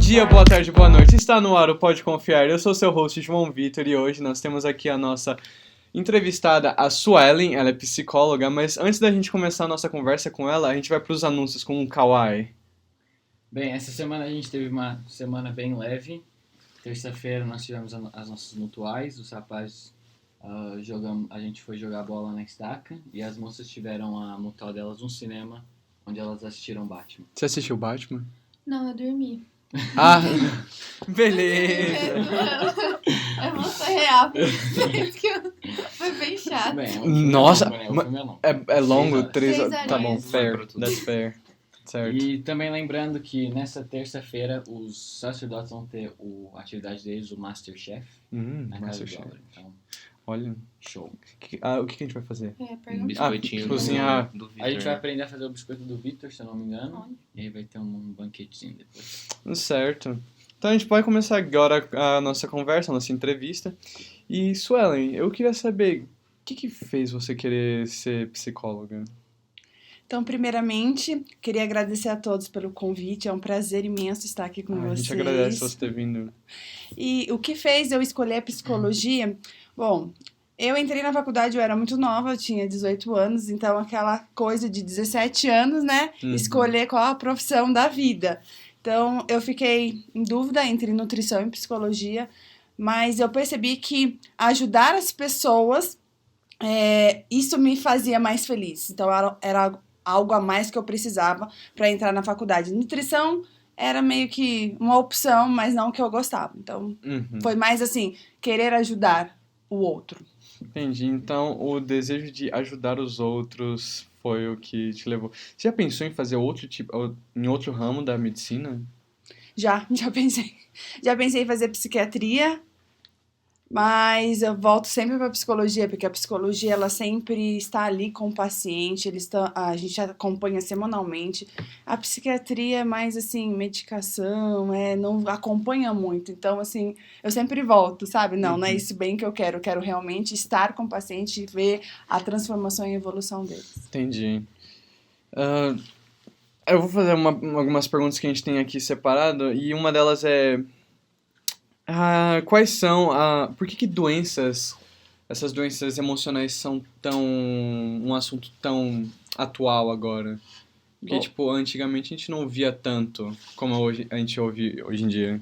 dia, boa tarde, boa noite. Está no ar o Pode Confiar. Eu sou seu host, João Vitor, e hoje nós temos aqui a nossa entrevistada, a Suelen. Ela é psicóloga, mas antes da gente começar a nossa conversa com ela, a gente vai para os anúncios com o Kawaii. Bem, essa semana a gente teve uma semana bem leve. Terça-feira nós tivemos as nossas mutuais, os rapazes a gente foi jogar bola na estaca e as moças tiveram a mutual delas no cinema, onde elas assistiram Batman. Você assistiu Batman? Não, eu dormi. Ah, beleza. Eu vou ser real. Foi bem chato. Bem, Nossa, o filme é longo. É longo, 3 horas. Tá bom, horinhas. fair, that's fair. Certo. E também lembrando que nessa terça-feira os sacerdotes vão ter a atividade deles, o Masterchef, na Casa do Masterchef. Dólar. Então, Olha, show. o que a gente vai fazer? Pergunta. Biscoitinho cozinhar. do Vitor. A gente vai aprender a fazer o biscoito do Vitor, se eu não me engano. Olha. E aí vai ter um banquetezinho depois. Certo. Então a gente pode começar agora a nossa conversa, a nossa entrevista. E, Suelen, eu queria saber, o que fez você querer ser psicóloga? Então, primeiramente, queria agradecer a todos pelo convite. É um prazer imenso estar aqui com A vocês. gente agradece você ter vindo. E o que fez eu escolher a psicologia? Bom, eu entrei na faculdade, eu era muito nova, eu tinha 18 anos, então aquela coisa de 17 anos, né? Uhum. Escolher qual a profissão da vida. Então, eu fiquei em dúvida entre nutrição e psicologia, mas eu percebi que ajudar as pessoas, isso me fazia mais feliz. Então, era algo a mais que eu precisava para entrar na faculdade. Nutrição era meio que uma opção, mas não que eu gostava. Então, foi mais assim, querer ajudar o outro. Entendi. Então, o desejo de ajudar os outros foi o que te levou. Você já pensou em fazer em outro ramo da medicina? Já pensei. Já pensei em fazer psiquiatria, mas eu volto sempre para a psicologia, porque a psicologia ela sempre está ali com o paciente, a gente acompanha semanalmente. A psiquiatria é mais assim, medicação, não acompanha muito. Então, assim, eu sempre volto, sabe? Não é isso bem que eu quero realmente estar com o paciente e ver a transformação e evolução deles. Entendi. Eu vou fazer algumas perguntas que a gente tem aqui separado, e uma delas é... quais são... por que essas doenças emocionais são um assunto tão atual agora? Porque, antigamente a gente não via tanto como a gente ouve hoje em dia.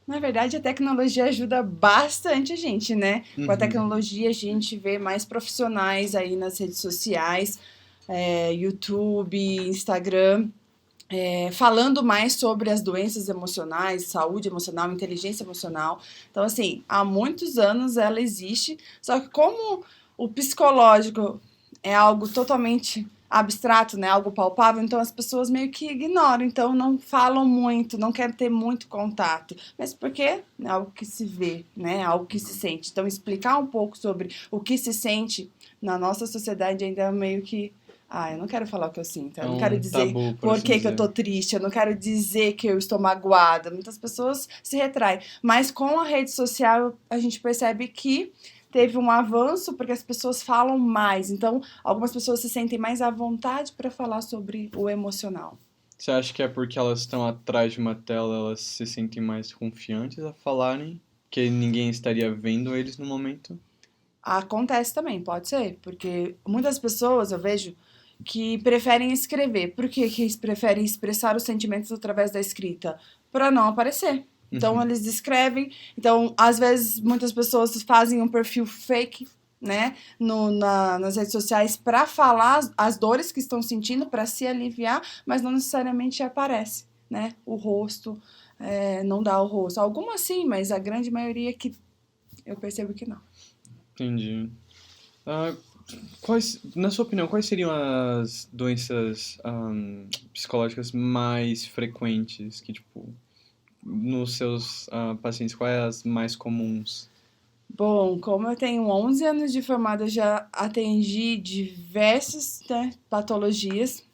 Na verdade, a tecnologia ajuda bastante a gente, né? Com a tecnologia, a gente vê mais profissionais aí nas redes sociais, YouTube, Instagram, falando mais sobre as doenças emocionais, saúde emocional, inteligência emocional. Então, assim, há muitos anos ela existe, só que como o psicológico é algo totalmente abstrato, né, algo palpável, então as pessoas meio que ignoram, então não falam muito, não querem ter muito contato, mas porque é algo que se vê, né, algo que se sente. Então explicar um pouco sobre o que se sente na nossa sociedade ainda é meio que eu não quero falar o que eu sinto, eu não quero dizer tabu, por que eu tô triste, eu não quero dizer que eu estou magoada. Muitas pessoas se retraem, mas com a rede social a gente percebe que teve um avanço porque as pessoas falam mais. Então, algumas pessoas se sentem mais à vontade para falar sobre o emocional. Você acha que é porque elas estão atrás de uma tela, elas se sentem mais confiantes a falarem? Que ninguém estaria vendo eles no momento? Acontece também, pode ser. Porque muitas pessoas, eu vejo, que preferem escrever. Por que eles preferem expressar os sentimentos através da escrita? Para não aparecer. Então, eles escrevem. Então, às vezes, muitas pessoas fazem um perfil fake, né, nas redes sociais para falar as dores que estão sentindo, para se aliviar, mas não necessariamente aparece, né, o rosto, não dá o rosto. Algumas sim, mas a grande maioria que eu percebo que não. Entendi. Na sua opinião, quais seriam as doenças psicológicas mais frequentes que, nos seus pacientes, quais as mais comuns? Bom, como eu tenho 11 anos de formada, eu já atendi diversas, né, patologias.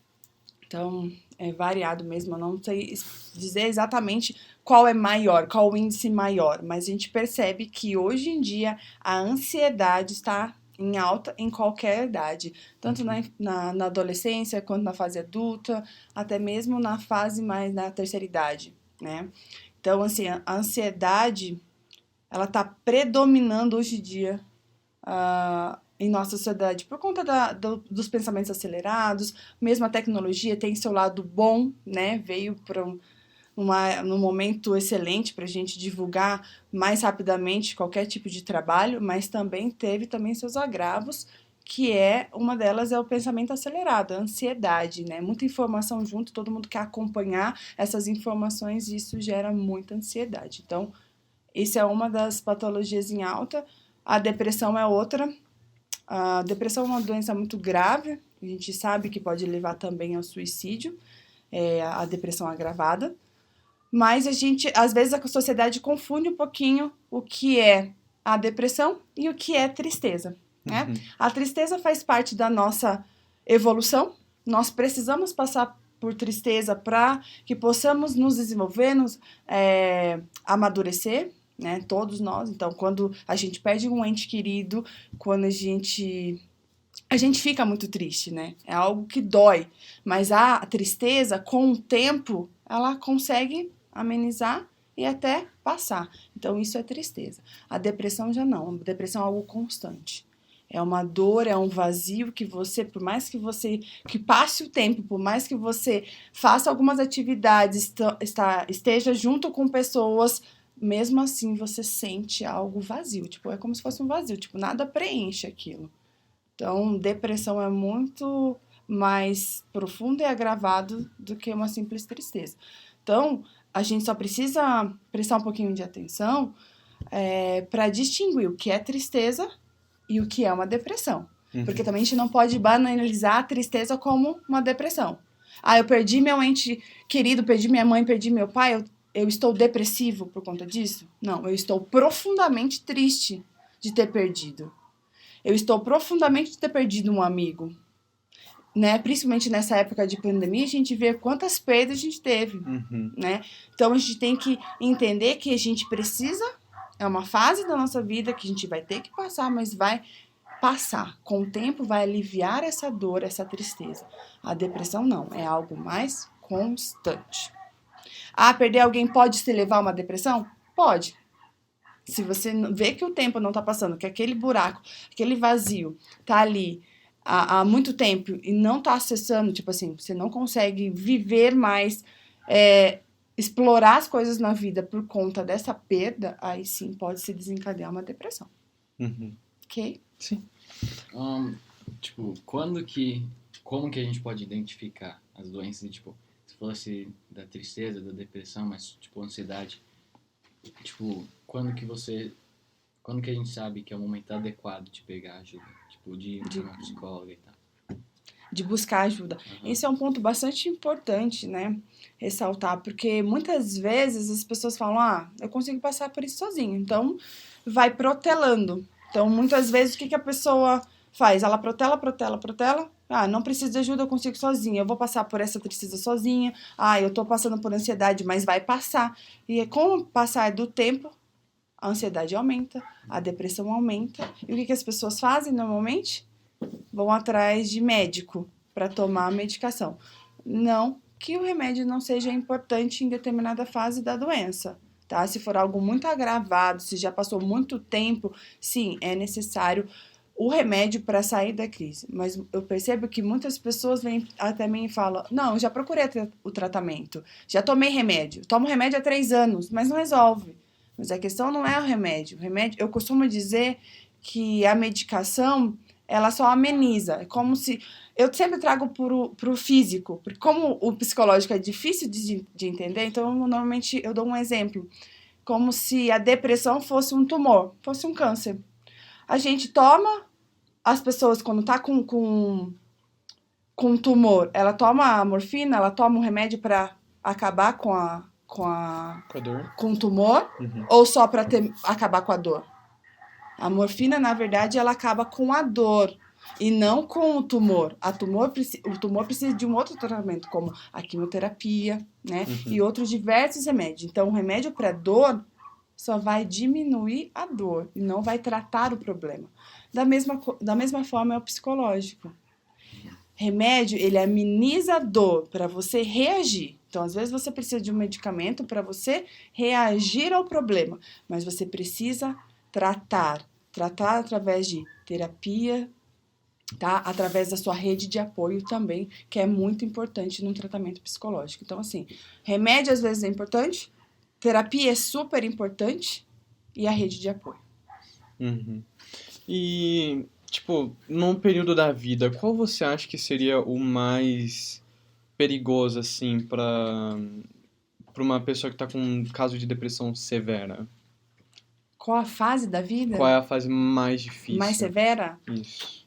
Então, é variado mesmo. Eu não sei dizer exatamente qual é maior, qual o índice maior. Mas a gente percebe que hoje em dia a ansiedade está em alta em qualquer idade. Tanto na adolescência, quanto na fase adulta, até mesmo na fase mais na terceira idade, né? Então, assim, a ansiedade, ela está predominando hoje em dia em nossa sociedade por conta dos pensamentos acelerados. Mesmo a tecnologia tem seu lado bom, né? Veio para num momento excelente para a gente divulgar mais rapidamente qualquer tipo de trabalho, mas também teve seus agravos, que uma delas é o pensamento acelerado, a ansiedade, né? Muita informação junto, todo mundo quer acompanhar essas informações e isso gera muita ansiedade. Então, isso é uma das patologias em alta. A depressão é outra. A depressão é uma doença muito grave, a gente sabe que pode levar também ao suicídio, a depressão agravada. Mas às vezes a sociedade confunde um pouquinho o que é a depressão e o que é tristeza, né? Uhum. A tristeza faz parte da nossa evolução, nós precisamos passar por tristeza para que possamos nos desenvolver, amadurecer, né? Todos nós. Então, quando a gente perde um ente querido, quando a gente fica muito triste, né? É algo que dói, mas a tristeza, com o tempo, ela consegue amenizar e até passar. Então, isso é tristeza. A depressão já não. A depressão é algo constante. É uma dor, é um vazio que você, por mais que passe o tempo, por mais que você faça algumas atividades, esteja junto com pessoas, mesmo assim você sente algo vazio. Tipo, é como se fosse um vazio. Tipo, nada preenche aquilo. Então, depressão é muito mais profundo e agravado do que uma simples tristeza. Então, a gente só precisa prestar um pouquinho de atenção para distinguir o que é tristeza e o que é uma depressão. Uhum. Porque também a gente não pode banalizar a tristeza como uma depressão. Eu perdi meu ente querido, perdi minha mãe, perdi meu pai, eu estou depressivo por conta disso? Não, eu estou profundamente triste de ter perdido. Eu estou profundamente de ter perdido um amigo. Né? Principalmente nessa época de pandemia, a gente vê quantas perdas a gente teve. Uhum. Né? Então, a gente tem que entender que a gente precisa, é uma fase da nossa vida que a gente vai ter que passar, mas vai passar. Com o tempo, vai aliviar essa dor, essa tristeza. A depressão não, é algo mais constante. Perder alguém pode te levar a uma depressão? Pode. Se você vê que o tempo não está passando, que aquele buraco, aquele vazio está ali há muito tempo e não está acessando, tipo assim, você não consegue viver mais, explorar as coisas na vida por conta dessa perda, aí sim pode se desencadear uma depressão. Uhum. Ok? Sim. Tipo, como que a gente pode identificar as doenças, tipo, se fosse da tristeza, da depressão, mas, tipo, ansiedade, tipo, quando que a gente sabe que é o momento adequado de pegar ajuda, tipo, de ir pra uma psicóloga e tal? De buscar ajuda. Uhum. Esse é um ponto bastante importante, né? Ressaltar, porque muitas vezes as pessoas falam, eu consigo passar por isso sozinho, então vai protelando. Então, muitas vezes, o que a pessoa faz? Ela protela, não preciso de ajuda, eu consigo sozinha, eu vou passar por essa tristeza sozinha, eu tô passando por ansiedade, mas vai passar. E com o passar do tempo, a ansiedade aumenta, a depressão aumenta, e o que as pessoas fazem normalmente? Vão atrás de médico para tomar a medicação. Não que o remédio não seja importante em determinada fase da doença, tá? Se for algo muito agravado, se já passou muito tempo, sim, é necessário o remédio para sair da crise. Mas eu percebo que muitas pessoas vêm até mim e falam, não, eu já procurei o tratamento, já tomei remédio, tomo remédio há 3 anos, mas não resolve. Mas a questão não é o remédio. Eu costumo dizer que a medicação, ela só ameniza. É como se... Eu sempre trago pro físico, porque como o psicológico é difícil de entender, então normalmente eu dou um exemplo. Como se a depressão fosse um tumor, fosse um câncer. A gente toma, as pessoas quando tá com tumor, ela toma a morfina, ela toma um remédio para acabar com a dor? Com o tumor, Uhum. ou só para acabar com a dor? A morfina, na verdade, ela acaba com a dor e não com o tumor. O tumor precisa de um outro tratamento, como a quimioterapia, né? Uhum. E outros diversos remédios. Então, o remédio para dor só vai diminuir a dor e não vai tratar o problema. Da mesma forma é o psicológico. Remédio, ele ameniza a dor para você reagir. Então, às vezes você precisa de um medicamento para você reagir ao problema, mas você precisa tratar através de terapia, tá? Através da sua rede de apoio também, que é muito importante no tratamento psicológico. Então, assim, remédio às vezes é importante, terapia é super importante e a rede de apoio. Uhum. E, tipo, num período da vida, qual você acha que seria o mais perigoso, assim, pra uma pessoa que tá com um caso de depressão severa? Qual a fase da vida Qual é a fase mais difícil? mais severa? Isso.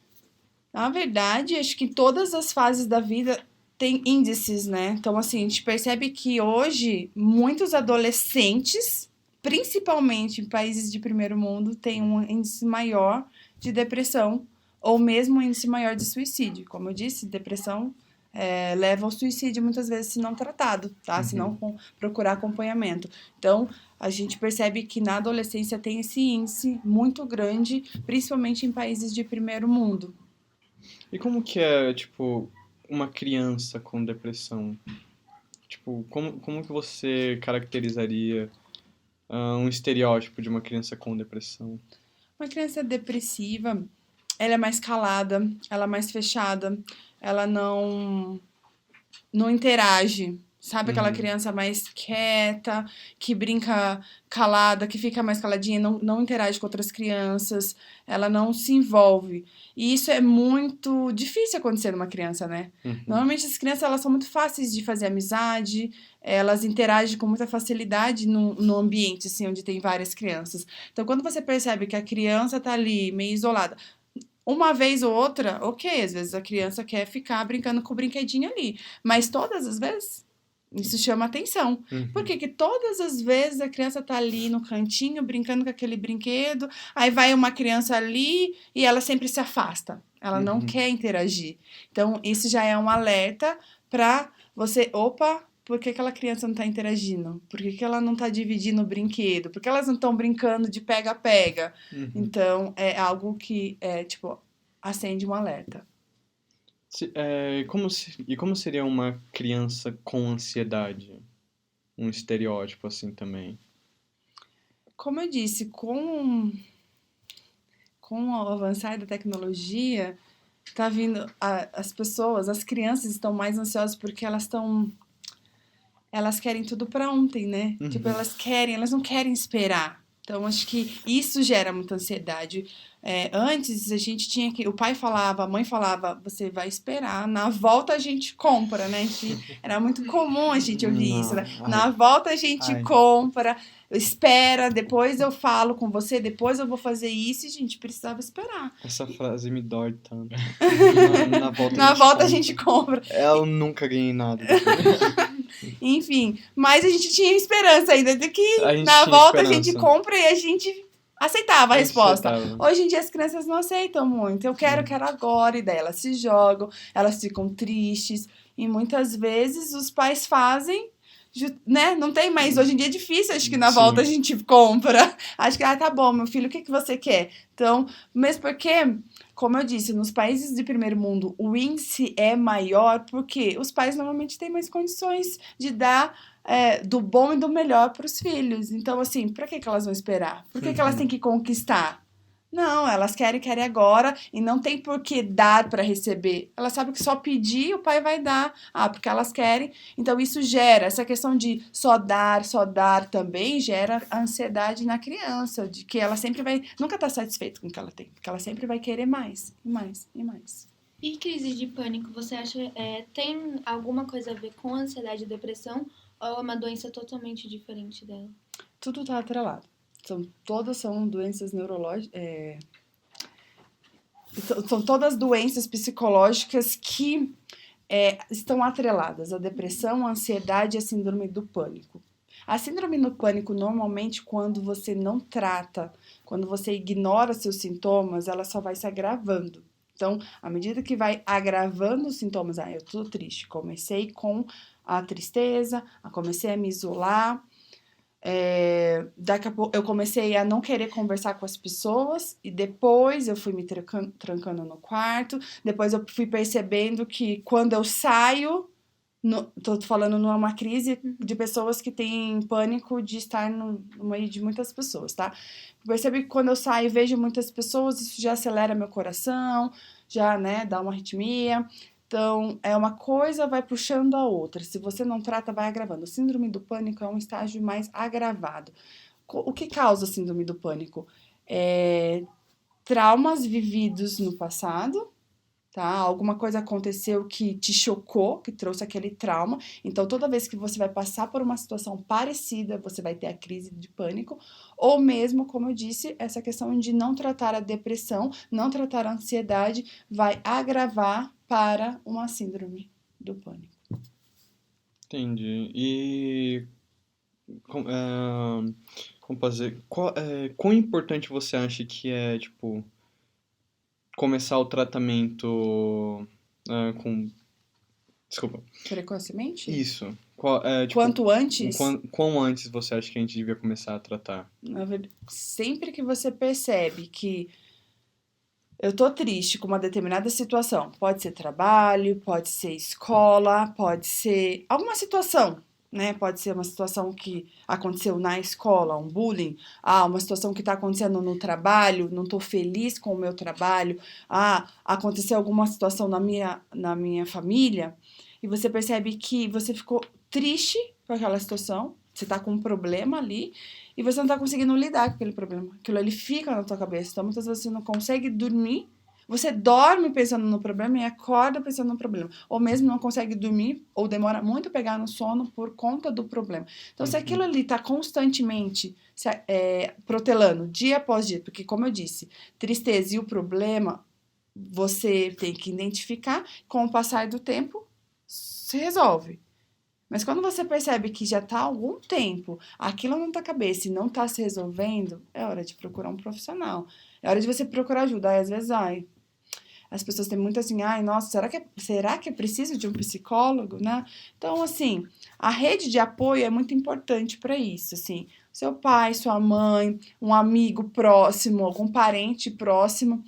Na verdade, acho que todas as fases da vida têm índices, né? Então, assim, a gente percebe que hoje muitos adolescentes, principalmente em países de primeiro mundo, têm um índice maior de depressão ou mesmo um índice maior de suicídio. Como eu disse, depressão leva ao suicídio muitas vezes se não tratado, tá? Se não procurar acompanhamento. Então, a gente percebe que na adolescência tem esse índice muito grande, principalmente em países de primeiro mundo. E como que é, tipo, uma criança com depressão? Tipo, como que você caracterizaria um estereótipo de uma criança com depressão? Uma criança depressiva, ela é mais calada, ela é mais fechada, ela não interage. Sabe aquela criança mais quieta, que brinca calada, que fica mais caladinha, não interage com outras crianças, ela não se envolve. E isso é muito difícil acontecer numa criança, né? Normalmente as crianças elas são muito fáceis de fazer amizade, elas interagem com muita facilidade no ambiente, assim, onde tem várias crianças. Então, quando você percebe que a criança tá ali meio isolada, uma vez ou outra, ok, às vezes a criança quer ficar brincando com o brinquedinho ali, mas todas as vezes isso chama atenção. Por que todas as vezes a criança tá ali no cantinho brincando com aquele brinquedo, aí vai uma criança ali e ela sempre se afasta. Ela não quer interagir. Então, isso já é um alerta para você, opa, por que aquela criança não tá interagindo? Por que ela não tá dividindo o brinquedo? Por que elas não estão brincando de pega-pega? Então, é algo que, acende um alerta. Como seria uma criança com ansiedade? Um estereótipo assim também. Como eu disse, com o avançar da tecnologia, tá vindo as pessoas, as crianças estão mais ansiosas porque elas querem tudo para ontem, né? Tipo, elas não querem esperar. Então, acho que isso gera muita ansiedade. Antes, a gente tinha que... O pai falava, a mãe falava, você vai esperar. Na volta, a gente compra, né? Era muito comum a gente ouvir isso, né? Na volta, a gente compra, espera, depois eu falo com você, depois eu vou fazer isso. E a gente precisava esperar. Essa frase me dói tanto. Na volta, a gente compra. Eu nunca ganhei nada. Enfim, mas a gente tinha esperança ainda de que na volta a gente compra e a gente aceitava a resposta. Hoje em dia as crianças não aceitam muito. Eu quero agora. E daí elas se jogam, elas ficam tristes. E muitas vezes os pais fazem, né? Não tem mais. Hoje em dia é difícil, acho que na volta a gente compra. Acho que, tá bom, meu filho, o que você quer? Então, mesmo porque, como eu disse, nos países de primeiro mundo o índice é maior porque os pais normalmente têm mais condições de dar do bom e do melhor para os filhos. Então, assim, para que elas vão esperar? Por que elas têm que conquistar? Não, elas querem agora e não tem por que dar para receber. Elas sabem que só pedir o pai vai dar. Porque elas querem. Então, isso gera, essa questão de só dar também gera ansiedade na criança, de que ela sempre vai, nunca tá satisfeita com o que ela tem, porque ela sempre vai querer mais, e mais, e mais. E crise de pânico, você acha, tem alguma coisa a ver com ansiedade e depressão ou é uma doença totalmente diferente dela? Tudo tá atrelado. Todas são doenças neurológicas. São todas doenças psicológicas que estão atreladas. A depressão, a ansiedade e a síndrome do pânico. A síndrome do pânico, normalmente, quando você não trata, quando você ignora seus sintomas, ela só vai se agravando. Então, à medida que vai agravando os sintomas, eu tô triste, comecei com a tristeza, comecei a me isolar, Daqui a pouco eu comecei a não querer conversar com as pessoas e depois eu fui me trancando no quarto. Depois eu fui percebendo que quando eu saio, tô falando numa crise de pessoas que têm pânico de estar no meio de muitas pessoas, tá? Percebi que quando eu saio e vejo muitas pessoas, isso já acelera meu coração, já, né, dá uma arritmia. Então, é uma coisa vai puxando a outra. Se você não trata, vai agravando. O síndrome do pânico é um estágio mais agravado. O que causa a síndrome do pânico? Traumas vividos no passado, tá? Alguma coisa aconteceu que te chocou, que trouxe aquele trauma. Então, toda vez que você vai passar por uma situação parecida, você vai ter a crise de pânico. Ou mesmo, como eu disse, essa questão de não tratar a depressão, não tratar a ansiedade, vai agravar para uma síndrome do pânico. Entendi. E como posso dizer, quão importante você acha que é, tipo, começar o tratamento com... Desculpa. Precocemente? Isso. Tipo, Quanto antes, quão antes você acha que a gente devia começar a tratar? sempre que você percebe que eu tô triste com uma determinada situação, pode ser trabalho, pode ser escola, pode ser alguma situação, né? Pode ser uma situação que aconteceu na escola, um bullying, uma situação que está acontecendo no trabalho, não tô feliz com o meu trabalho, aconteceu alguma situação na minha família, e você percebe que você ficou triste com aquela situação, você tá com um problema ali, e você não tá conseguindo lidar com aquele problema. Aquilo ali fica na tua cabeça. Então, muitas vezes você não consegue dormir. Você dorme pensando no problema e acorda pensando no problema. Ou mesmo não consegue dormir, ou demora muito a pegar no sono por conta do problema. Então, se aquilo ali tá constantemente protelando, dia após dia, porque, como eu disse, tristeza e o problema, você tem que identificar, com o passar do tempo, se resolve. Mas quando você percebe que já está há algum tempo aquilo na tua cabeça e não está se resolvendo, é hora de procurar um profissional. É hora de você procurar ajuda. Às vezes, as pessoas têm muito assim, nossa, será que é preciso de um psicólogo, né? Então, assim, a rede de apoio é muito importante para isso, assim. Seu pai, sua mãe, um amigo próximo, algum parente próximo.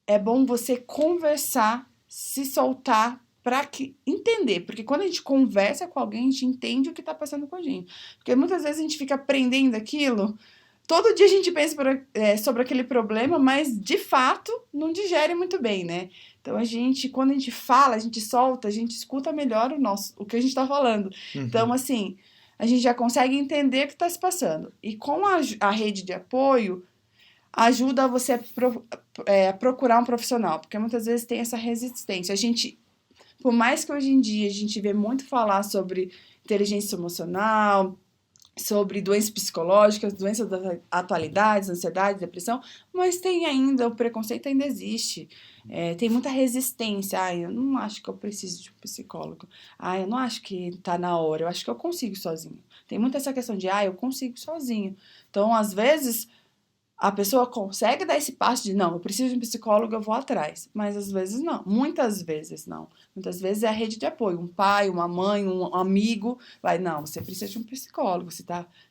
É bom você conversar, se soltar para entender, porque quando a gente conversa com alguém, a gente entende o que está passando com a gente. Porque muitas vezes a gente fica aprendendo aquilo, todo dia a gente pensa sobre aquele problema, mas de fato não digere muito bem, né? Então quando a gente fala, a gente solta, a gente escuta melhor o que a gente está falando. Então, assim, a gente já consegue entender o que está se passando. E com a rede de apoio, ajuda você a procurar um profissional, porque muitas vezes tem essa resistência. Por mais que hoje em dia a gente vê muito falar sobre inteligência emocional, sobre doenças psicológicas, doenças da atualidade, ansiedade, depressão, mas tem ainda, o preconceito ainda existe. Tem muita resistência. Eu não acho que eu preciso de um psicólogo. Eu não acho que tá na hora. Eu acho que eu consigo sozinho. Tem muita essa questão de, eu consigo sozinho. Então, às vezes, a pessoa consegue dar esse passo de, não, eu preciso de um psicólogo, eu vou atrás. Mas às vezes não. Muitas vezes não. Muitas vezes é a rede de apoio. Um pai, uma mãe, um amigo vai, não, você precisa de um psicólogo.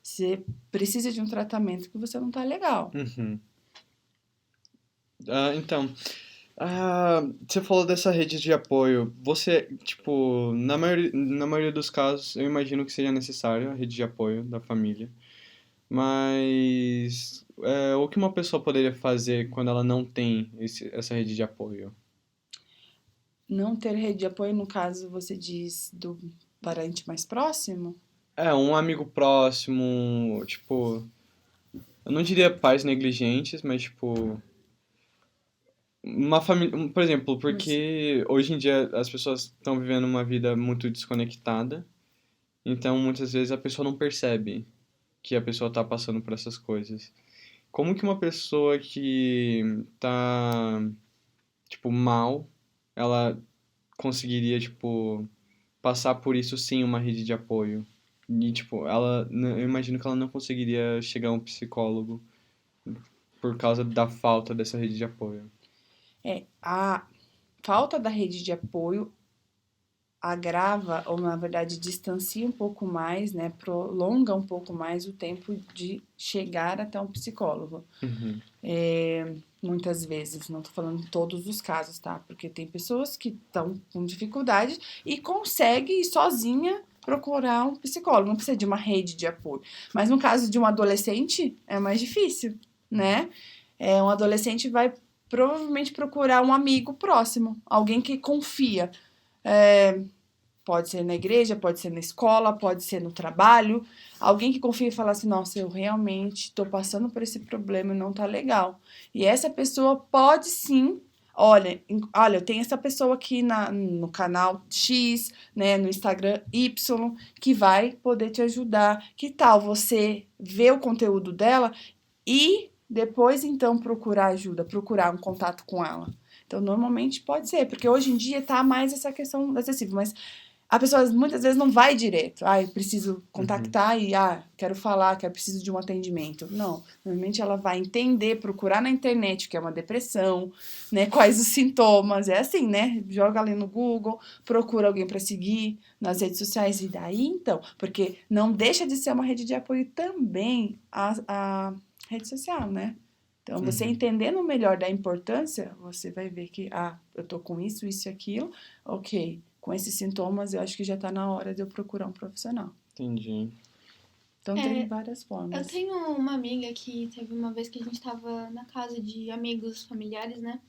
Você precisa de um tratamento que você não tá legal. Então, você falou dessa rede de apoio. Você, tipo, na maioria dos casos, eu imagino que seja necessário a rede de apoio da família. Mas o que uma pessoa poderia fazer quando ela não tem essa rede de apoio? Não ter rede de apoio, no caso, você diz do parente mais próximo? Um amigo próximo, tipo, eu não diria pais negligentes, mas tipo, uma família, por exemplo, porque hoje em dia as pessoas estão vivendo uma vida muito desconectada, então muitas vezes a pessoa não percebe que a pessoa tá passando por essas coisas. Como que uma pessoa que tá, tipo, mal, ela conseguiria, tipo, passar por isso sem uma rede de apoio? E, tipo, eu imagino que ela não conseguiria chegar a um psicólogo por causa da falta dessa rede de apoio. A falta da rede de apoio agrava, ou na verdade distancia um pouco mais, né, prolonga um pouco mais o tempo de chegar até um psicólogo. Muitas vezes, não tô falando em todos os casos, tá? Porque tem pessoas que estão com dificuldade e conseguem sozinha procurar um psicólogo, não precisa de uma rede de apoio. Mas no caso de um adolescente, é mais difícil, né? Um adolescente vai provavelmente procurar um amigo próximo, alguém que confia. Pode ser na igreja, pode ser na escola, pode ser no trabalho. Alguém que confia e fala assim, nossa, eu realmente estou passando por esse problema e não tá legal. E essa pessoa pode sim, olha, eu tenho essa pessoa aqui no canal X, né, no Instagram Y, que vai poder te ajudar. Que tal você ver o conteúdo dela e depois, então, procurar ajuda, procurar um contato com ela? Então, normalmente pode ser, porque hoje em dia tá mais essa questão acessível, mas a pessoa muitas vezes não vai direto. Eu preciso contactar e, quero falar, preciso de um atendimento. Não, normalmente ela vai entender, procurar na internet o que é uma depressão, né, quais os sintomas, é assim, né, joga ali no Google, procura alguém para seguir nas redes sociais e daí, então, porque não deixa de ser uma rede de apoio também a rede social, né? Então, você entendendo melhor da importância, você vai ver que, eu tô com isso e aquilo, ok. Com esses sintomas, eu acho que já tá na hora de eu procurar um profissional. Entendi. Então, tem várias formas. Eu tenho uma amiga que teve uma vez que a gente tava na casa de amigos familiares, né?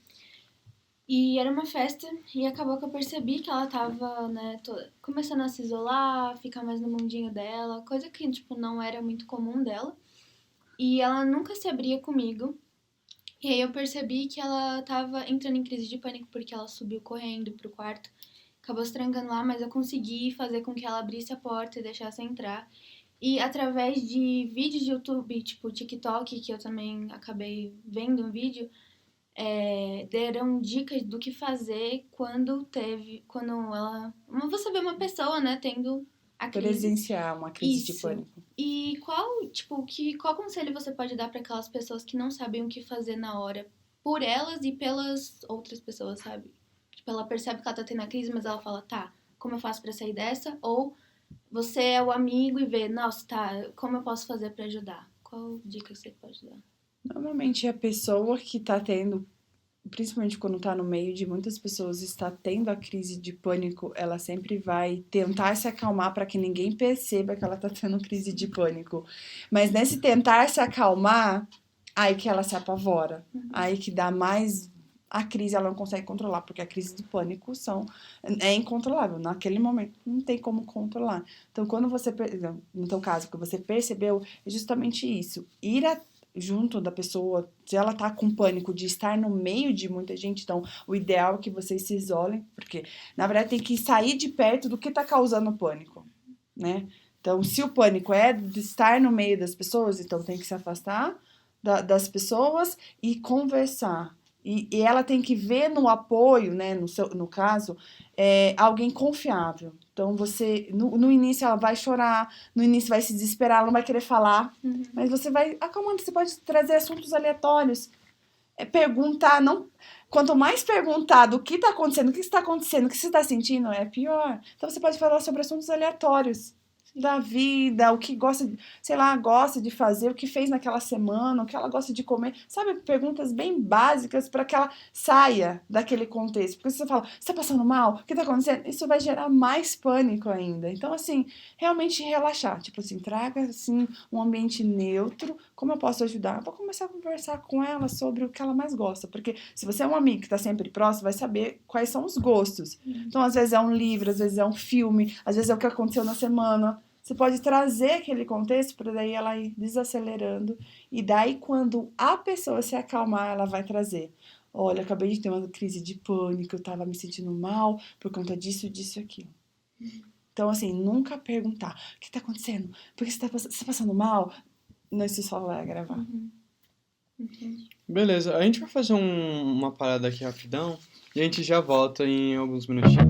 E era uma festa e acabou que eu percebi que ela tava, né, começando a se isolar, ficar mais no mundinho dela, coisa que, tipo, não era muito comum dela. E ela nunca se abria comigo. E aí eu percebi que ela tava entrando em crise de pânico porque ela subiu correndo pro quarto. Acabou se trancando lá, mas eu consegui fazer com que ela abrisse a porta e deixasse entrar. E através de vídeos de YouTube, tipo TikTok, que eu também acabei vendo um vídeo, deram dicas do que fazer quando ela... Você vê uma pessoa, né, tendo a crise. Presenciar uma crise de Isso. pânico. E qual conselho você pode dar para aquelas pessoas que não sabem o que fazer na hora, por elas e pelas outras pessoas, sabe? Tipo, ela percebe que ela tá tendo a crise, mas ela fala, tá, como eu faço pra sair dessa? Ou você é o amigo e vê, nossa, tá, como eu posso fazer pra ajudar? Qual dica você pode dar? Normalmente, a pessoa que tá tendo, principalmente quando tá no meio de muitas pessoas, está tendo a crise de pânico, ela sempre vai tentar se acalmar para que ninguém perceba que ela tá tendo crise de pânico. Mas nesse tentar se acalmar, aí que ela se apavora. Aí que dá mais... A crise ela não consegue controlar, porque a crise de pânico é incontrolável. Naquele momento, não tem como controlar. Então, quando você... No teu caso, que você percebeu, é justamente isso. Ir junto da pessoa, se ela tá com pânico de estar no meio de muita gente, então o ideal é que vocês se isolem, porque na verdade tem que sair de perto do que tá causando o pânico, né? Então, se o pânico é de estar no meio das pessoas, então tem que se afastar das pessoas e conversar. E ela tem que ver no apoio, né, no caso, alguém confiável. Então, você, no início, ela vai chorar, no início vai se desesperar, ela não vai querer falar, mas você vai acalmando, você pode trazer assuntos aleatórios, perguntar, não... Quanto mais perguntar do que está acontecendo, o que está acontecendo, o que você está sentindo, é pior. Então, você pode falar sobre assuntos aleatórios da vida, o que gosta de fazer, o que fez naquela semana, o que ela gosta de comer, sabe? Perguntas bem básicas para que ela saia daquele contexto. Porque se você fala, você tá passando mal? O que tá acontecendo? Isso vai gerar mais pânico ainda. Então, assim, realmente relaxar. Tipo assim, traga, assim, um ambiente neutro. Como eu posso ajudar? Eu vou começar a conversar com ela sobre o que ela mais gosta. Porque se você é um amigo que tá sempre próximo, vai saber quais são os gostos. Então, às vezes é um livro, às vezes é um filme, às vezes é o que aconteceu na semana. Você pode trazer aquele contexto para daí ela ir desacelerando. E daí, quando a pessoa se acalmar, ela vai trazer. Olha, acabei de ter uma crise de pânico, eu tava me sentindo mal por conta disso, disso e aquilo. Então, assim, nunca perguntar. O que tá acontecendo? Por que você tá passando mal? Não, isso só vai agravar. Beleza, a gente vai fazer uma parada aqui rapidão e a gente já volta em alguns minutinhos.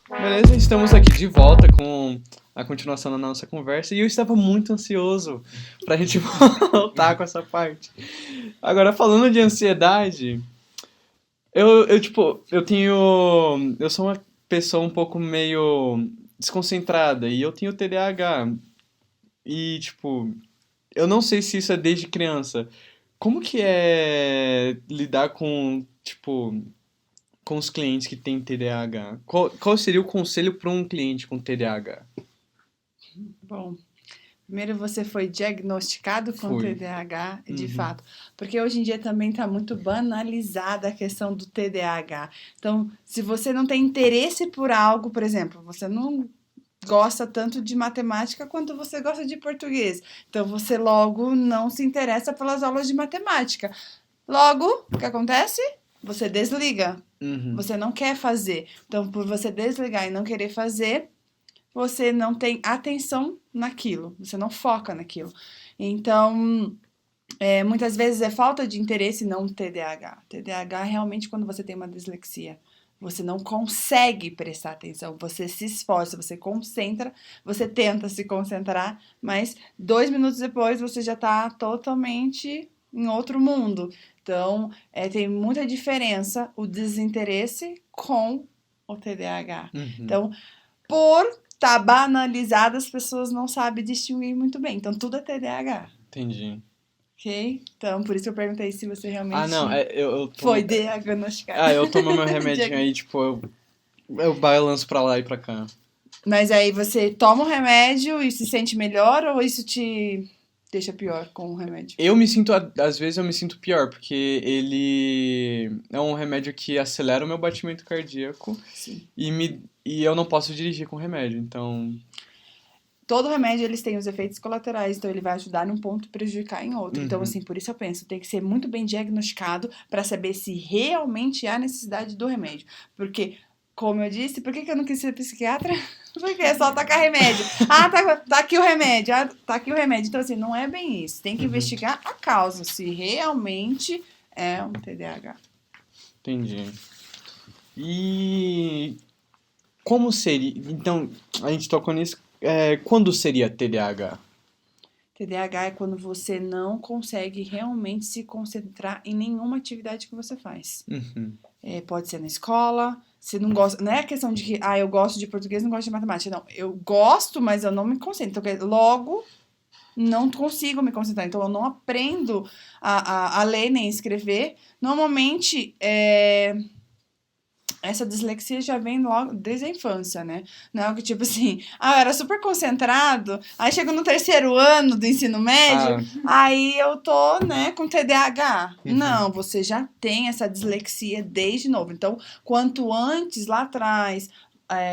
Beleza, estamos aqui de volta com a continuação da nossa conversa e eu estava muito ansioso pra gente voltar com essa parte. Agora, falando de ansiedade, Eu sou uma pessoa um pouco meio desconcentrada e eu tenho TDAH. E, tipo, eu não sei se isso é desde criança. Como que é lidar com, tipo, com os clientes que têm TDAH? Qual seria o conselho para um cliente com TDAH? Bom, primeiro você foi diagnosticado com Fui. TDAH, de Uhum. fato. Porque hoje em dia também está muito banalizada a questão do TDAH. Então, se você não tem interesse por algo, por exemplo, você não gosta tanto de matemática quanto você gosta de português. Então, você logo não se interessa pelas aulas de matemática. Logo, o que acontece? Você desliga. Uhum. Você não quer fazer. Então, por você desligar e não querer fazer, você não tem atenção naquilo, você não foca naquilo. Então, muitas vezes é falta de interesse, não TDAH. TDAH é realmente quando você tem uma dislexia. Você não consegue prestar atenção, você se esforça, você concentra, você tenta se concentrar, mas 2 minutos depois você já está totalmente em outro mundo. Então, tem muita diferença o desinteresse com o TDAH. Uhum. Então, por estar banalizado, as pessoas não sabem distinguir muito bem. Então, tudo é TDAH, Entendi. ok? Então, por isso que eu perguntei se você realmente Ah, não, eu tomo... foi diagnosticado. Ah, eu tomo meu remedinho aí, tipo, eu balanço pra lá e pra cá. Mas aí você toma o remédio e se sente melhor ou isso te deixa pior com o remédio? Às vezes eu me sinto pior, porque ele é um remédio que acelera o meu batimento cardíaco Sim. e eu não posso dirigir com remédio, então... Todo remédio, eles têm os efeitos colaterais, então ele vai ajudar num ponto e prejudicar em outro. Uhum. Então, assim, por isso eu penso, tem que ser muito bem diagnosticado para saber se realmente há necessidade do remédio. Porque, como eu disse, por que eu não quis ser psiquiatra? Porque é só tacar remédio. Ah, tá aqui o remédio. Ah, tá aqui o remédio. Então, assim, não é bem isso. Tem que investigar a causa, se realmente é um TDAH. Entendi. E como seria... Então, a gente tocou nisso. Quando seria TDAH? TDAH é quando você não consegue realmente se concentrar em nenhuma atividade que você faz. Uhum. Pode ser na escola, você não gosta... Não é a questão de que, eu gosto de português, não gosto de matemática. Não, eu gosto, mas eu não me concentro. Então, logo, não consigo me concentrar. Então, eu não aprendo a ler nem escrever. Normalmente, essa dislexia já vem logo desde a infância, né? Não é algo que, tipo assim, eu era super concentrado, aí chego no 3º ano do ensino médio, aí eu tô, né, com TDAH. Uhum. Não, você já tem essa dislexia desde novo. Então, quanto antes, lá atrás,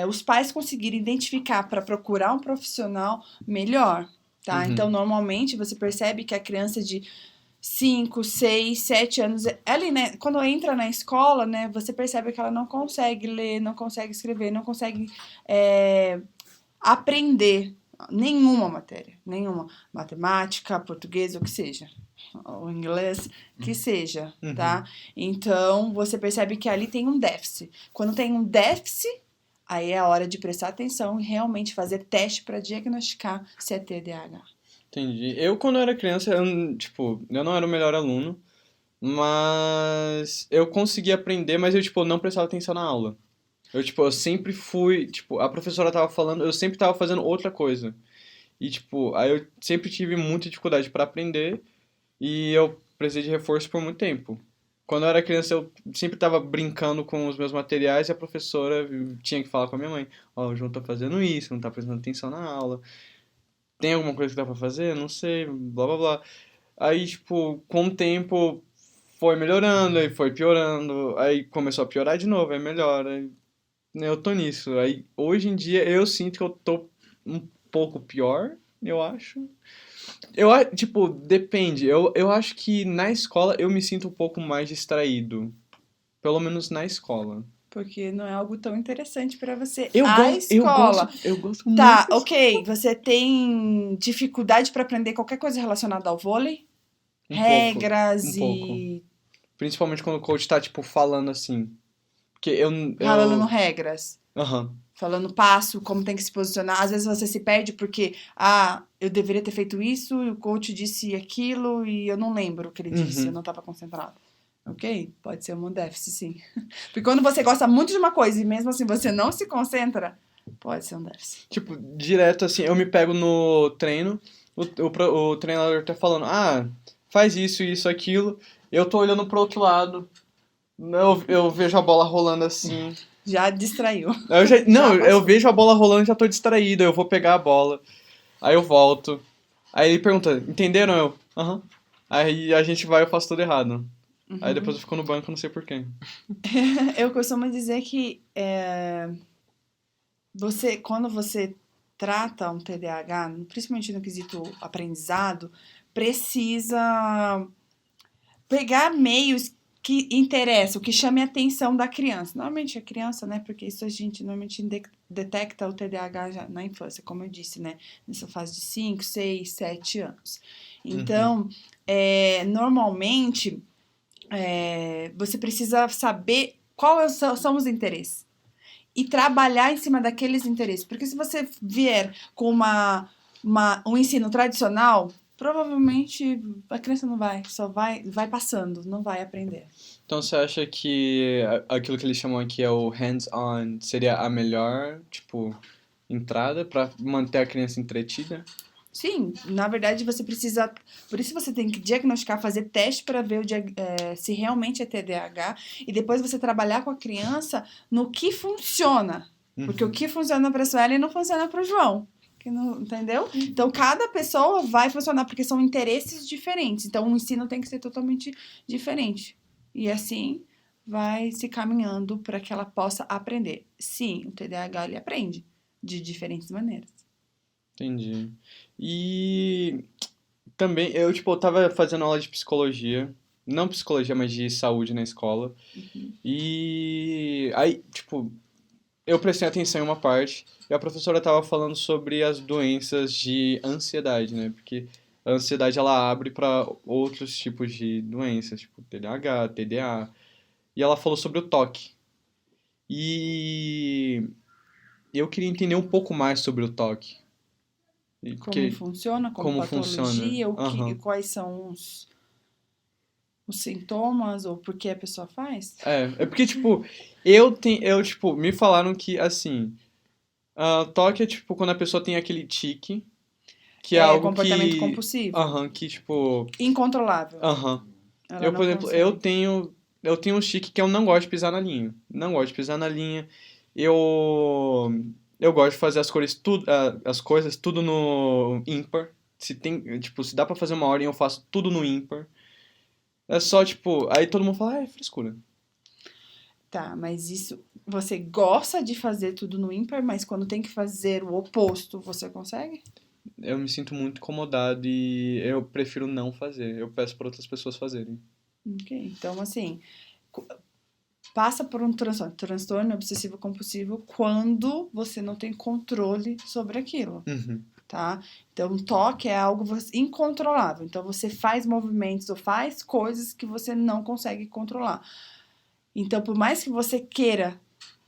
os pais conseguirem identificar para procurar um profissional, melhor, tá? Uhum. Então, normalmente, você percebe que a criança de 5, 6, 7 anos, ela, né, quando entra na escola, né, você percebe que ela não consegue ler, não consegue escrever, não consegue aprender nenhuma matéria, nenhuma. Matemática, português, o que seja, o inglês, que seja, tá? Então, você percebe que ali tem um déficit. Quando tem um déficit, aí é a hora de prestar atenção e realmente fazer teste para diagnosticar se é TDAH. Entendi. Eu, quando era criança, eu não era o melhor aluno, mas eu conseguia aprender, mas eu, não prestava atenção na aula. Eu sempre fui, a professora tava falando, eu sempre tava fazendo outra coisa. E, aí eu sempre tive muita dificuldade para aprender e eu precisei de reforço por muito tempo. Quando eu era criança, eu sempre tava brincando com os meus materiais e a professora tinha que falar com a minha mãe. O João tá fazendo isso, não tá prestando atenção na aula. Tem alguma coisa que dá pra fazer? Não sei, blá blá blá. Aí, com o tempo foi melhorando, aí foi piorando, aí começou a piorar de novo, aí melhora. Aí, eu tô nisso. Aí, hoje em dia, eu sinto que eu tô um pouco pior, eu acho. Depende. Eu acho que na escola eu me sinto um pouco mais distraído. Pelo menos na escola. Porque não é algo tão interessante pra você. Escola. Eu gosto muito. Tá, ok. Você tem dificuldade pra aprender qualquer coisa relacionada ao vôlei? Regras Um pouco. e... Principalmente quando o coach tá, falando assim. Porque Falando regras. Aham. Falando passo, como tem que se posicionar. Às vezes você se perde porque, eu deveria ter feito isso, e o coach disse aquilo, e eu não lembro o que ele disse, eu não tava concentrado. Ok? Pode ser um déficit, sim. Porque quando você gosta muito de uma coisa e mesmo assim você não se concentra, pode ser um déficit. Tipo, direto assim, eu me pego no treino, o treinador tá falando, faz isso, isso, aquilo. Eu tô olhando pro outro lado, eu vejo a bola rolando assim. Já distraiu. Não, Já eu passou. vejo a bola rolando e já tô distraído, eu vou pegar a bola. Aí eu volto. Aí ele pergunta, entenderam? Eu, aham. Aí a gente vai e eu faço tudo errado. Aí depois eu fico no banco, não sei porquê. Eu costumo dizer que quando você trata um TDAH, principalmente no quesito aprendizado, precisa pegar meios que interessam, que chame a atenção da criança. Normalmente a criança, né? Porque isso a gente normalmente detecta o TDAH já na infância, como eu disse, né? Nessa fase de 5, 6, 7 anos. Então, normalmente, você precisa saber quais são os interesses e trabalhar em cima daqueles interesses. Porque se você vier com um ensino tradicional, provavelmente a criança não vai, só vai passando, não vai aprender. Então você acha que aquilo que eles chamam aqui é o hands-on seria a melhor, tipo, entrada pra manter a criança entretida? Sim, na verdade você precisa. Por isso você tem que diagnosticar, fazer teste para ver se realmente é TDAH e depois você trabalhar com a criança no que funciona. Porque o que funciona para a Sueli não funciona para o João. Entendeu? Então cada pessoa vai funcionar porque são interesses diferentes. Então o ensino tem que ser totalmente diferente. E assim vai se caminhando para que ela possa aprender. Sim, o TDAH ele aprende de diferentes maneiras. Entendi. E também, eu, tipo, eu tava fazendo aula de psicologia. Não psicologia, mas de saúde na escola. E aí, tipo, eu prestei atenção em uma parte e a professora tava falando sobre as doenças de ansiedade, né? Porque a ansiedade, ela abre para outros tipos de doenças, tipo TDAH, TDA. E ela falou sobre o toque. E eu queria entender um pouco mais sobre o toque. Como Porque, funciona, como como funciona. patologia, Aham. quais são os sintomas ou por que a pessoa faz? É porque, tipo, tipo, me falaram que, assim, toque é, tipo, quando a pessoa tem aquele tique, que é É algo comportamento que, compulsivo, que, tipo, incontrolável. aham. Ela Eu, não por exemplo, eu consegue. tenho, eu tenho um tique que eu não gosto de pisar na linha. Não gosto de pisar na linha. Eu, eu gosto de fazer as coisas tudo no ímpar. Se tem, tipo, se dá pra fazer uma ordem, eu faço tudo no ímpar. É só, tipo, aí todo mundo fala, é frescura. Tá, mas isso você gosta de fazer tudo no ímpar, mas quando tem que fazer o oposto, você consegue? Eu me sinto muito incomodado e eu prefiro não fazer. Eu peço para outras pessoas fazerem. Ok, então assim, cu- passa por um transtorno obsessivo compulsivo quando você não tem controle sobre aquilo. Uhum. Tá? Então, toque é algo incontrolável. Então, você faz movimentos ou faz coisas que você não consegue controlar. Então, por mais que você queira,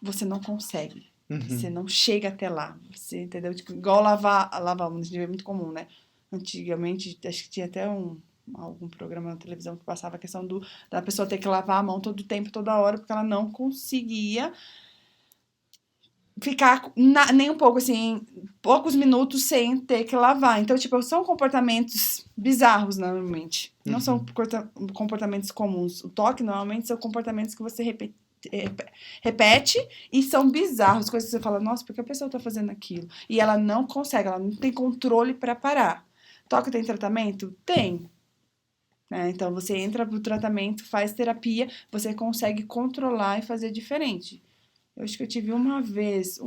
você não consegue. Você Uhum. não chega até lá. Você entendeu? Tipo, igual lavar mão, é muito comum, né? Antigamente, acho que tinha até algum programa na televisão que passava a questão da pessoa ter que lavar a mão todo o tempo, toda hora, porque ela não conseguia ficar nem um pouco assim, poucos minutos sem ter que lavar. Então, tipo, são comportamentos bizarros normalmente. Não são comportamentos comuns. O toque normalmente são comportamentos que você repete e são bizarros, coisas que você fala, nossa, por que a pessoa tá fazendo aquilo? E ela não consegue, ela não tem controle para parar. Toque tem tratamento? Tem. Então, você entra pro tratamento, faz terapia, você consegue controlar e fazer diferente. Eu acho que eu tive uma vez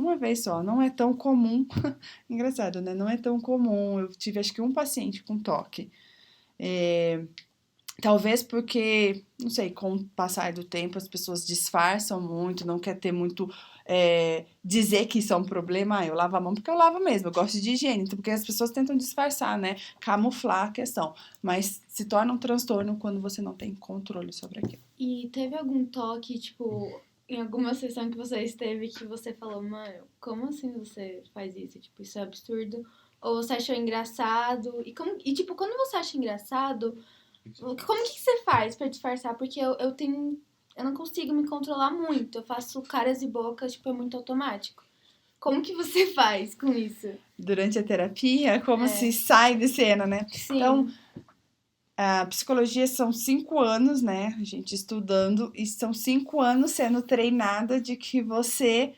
só, não é tão comum. Engraçado, né? Não é tão comum. Eu tive acho que um paciente com toque. Talvez porque, não sei, com o passar do tempo as pessoas disfarçam muito, não quer ter muito. Dizer que isso é um problema. Eu lavo a mão porque eu lavo mesmo, eu gosto de higiene. Então, porque as pessoas tentam disfarçar, né? Camuflar a questão. Mas se torna um transtorno quando você não tem controle sobre aquilo. E teve algum toque, tipo, em alguma sessão que você esteve que você falou, mano, como assim você faz isso? Tipo, isso é absurdo? Ou você achou engraçado? E tipo, quando você acha engraçado, Como que você faz pra disfarçar? Porque eu tenho... Eu não consigo me controlar muito. Eu faço caras e bocas, tipo, é muito automático. Como que você faz com isso? Durante a terapia, como É. se sai de cena, né? Sim. Então, a psicologia são 5 anos, né? A gente estudando, e são 5 anos sendo treinada de que você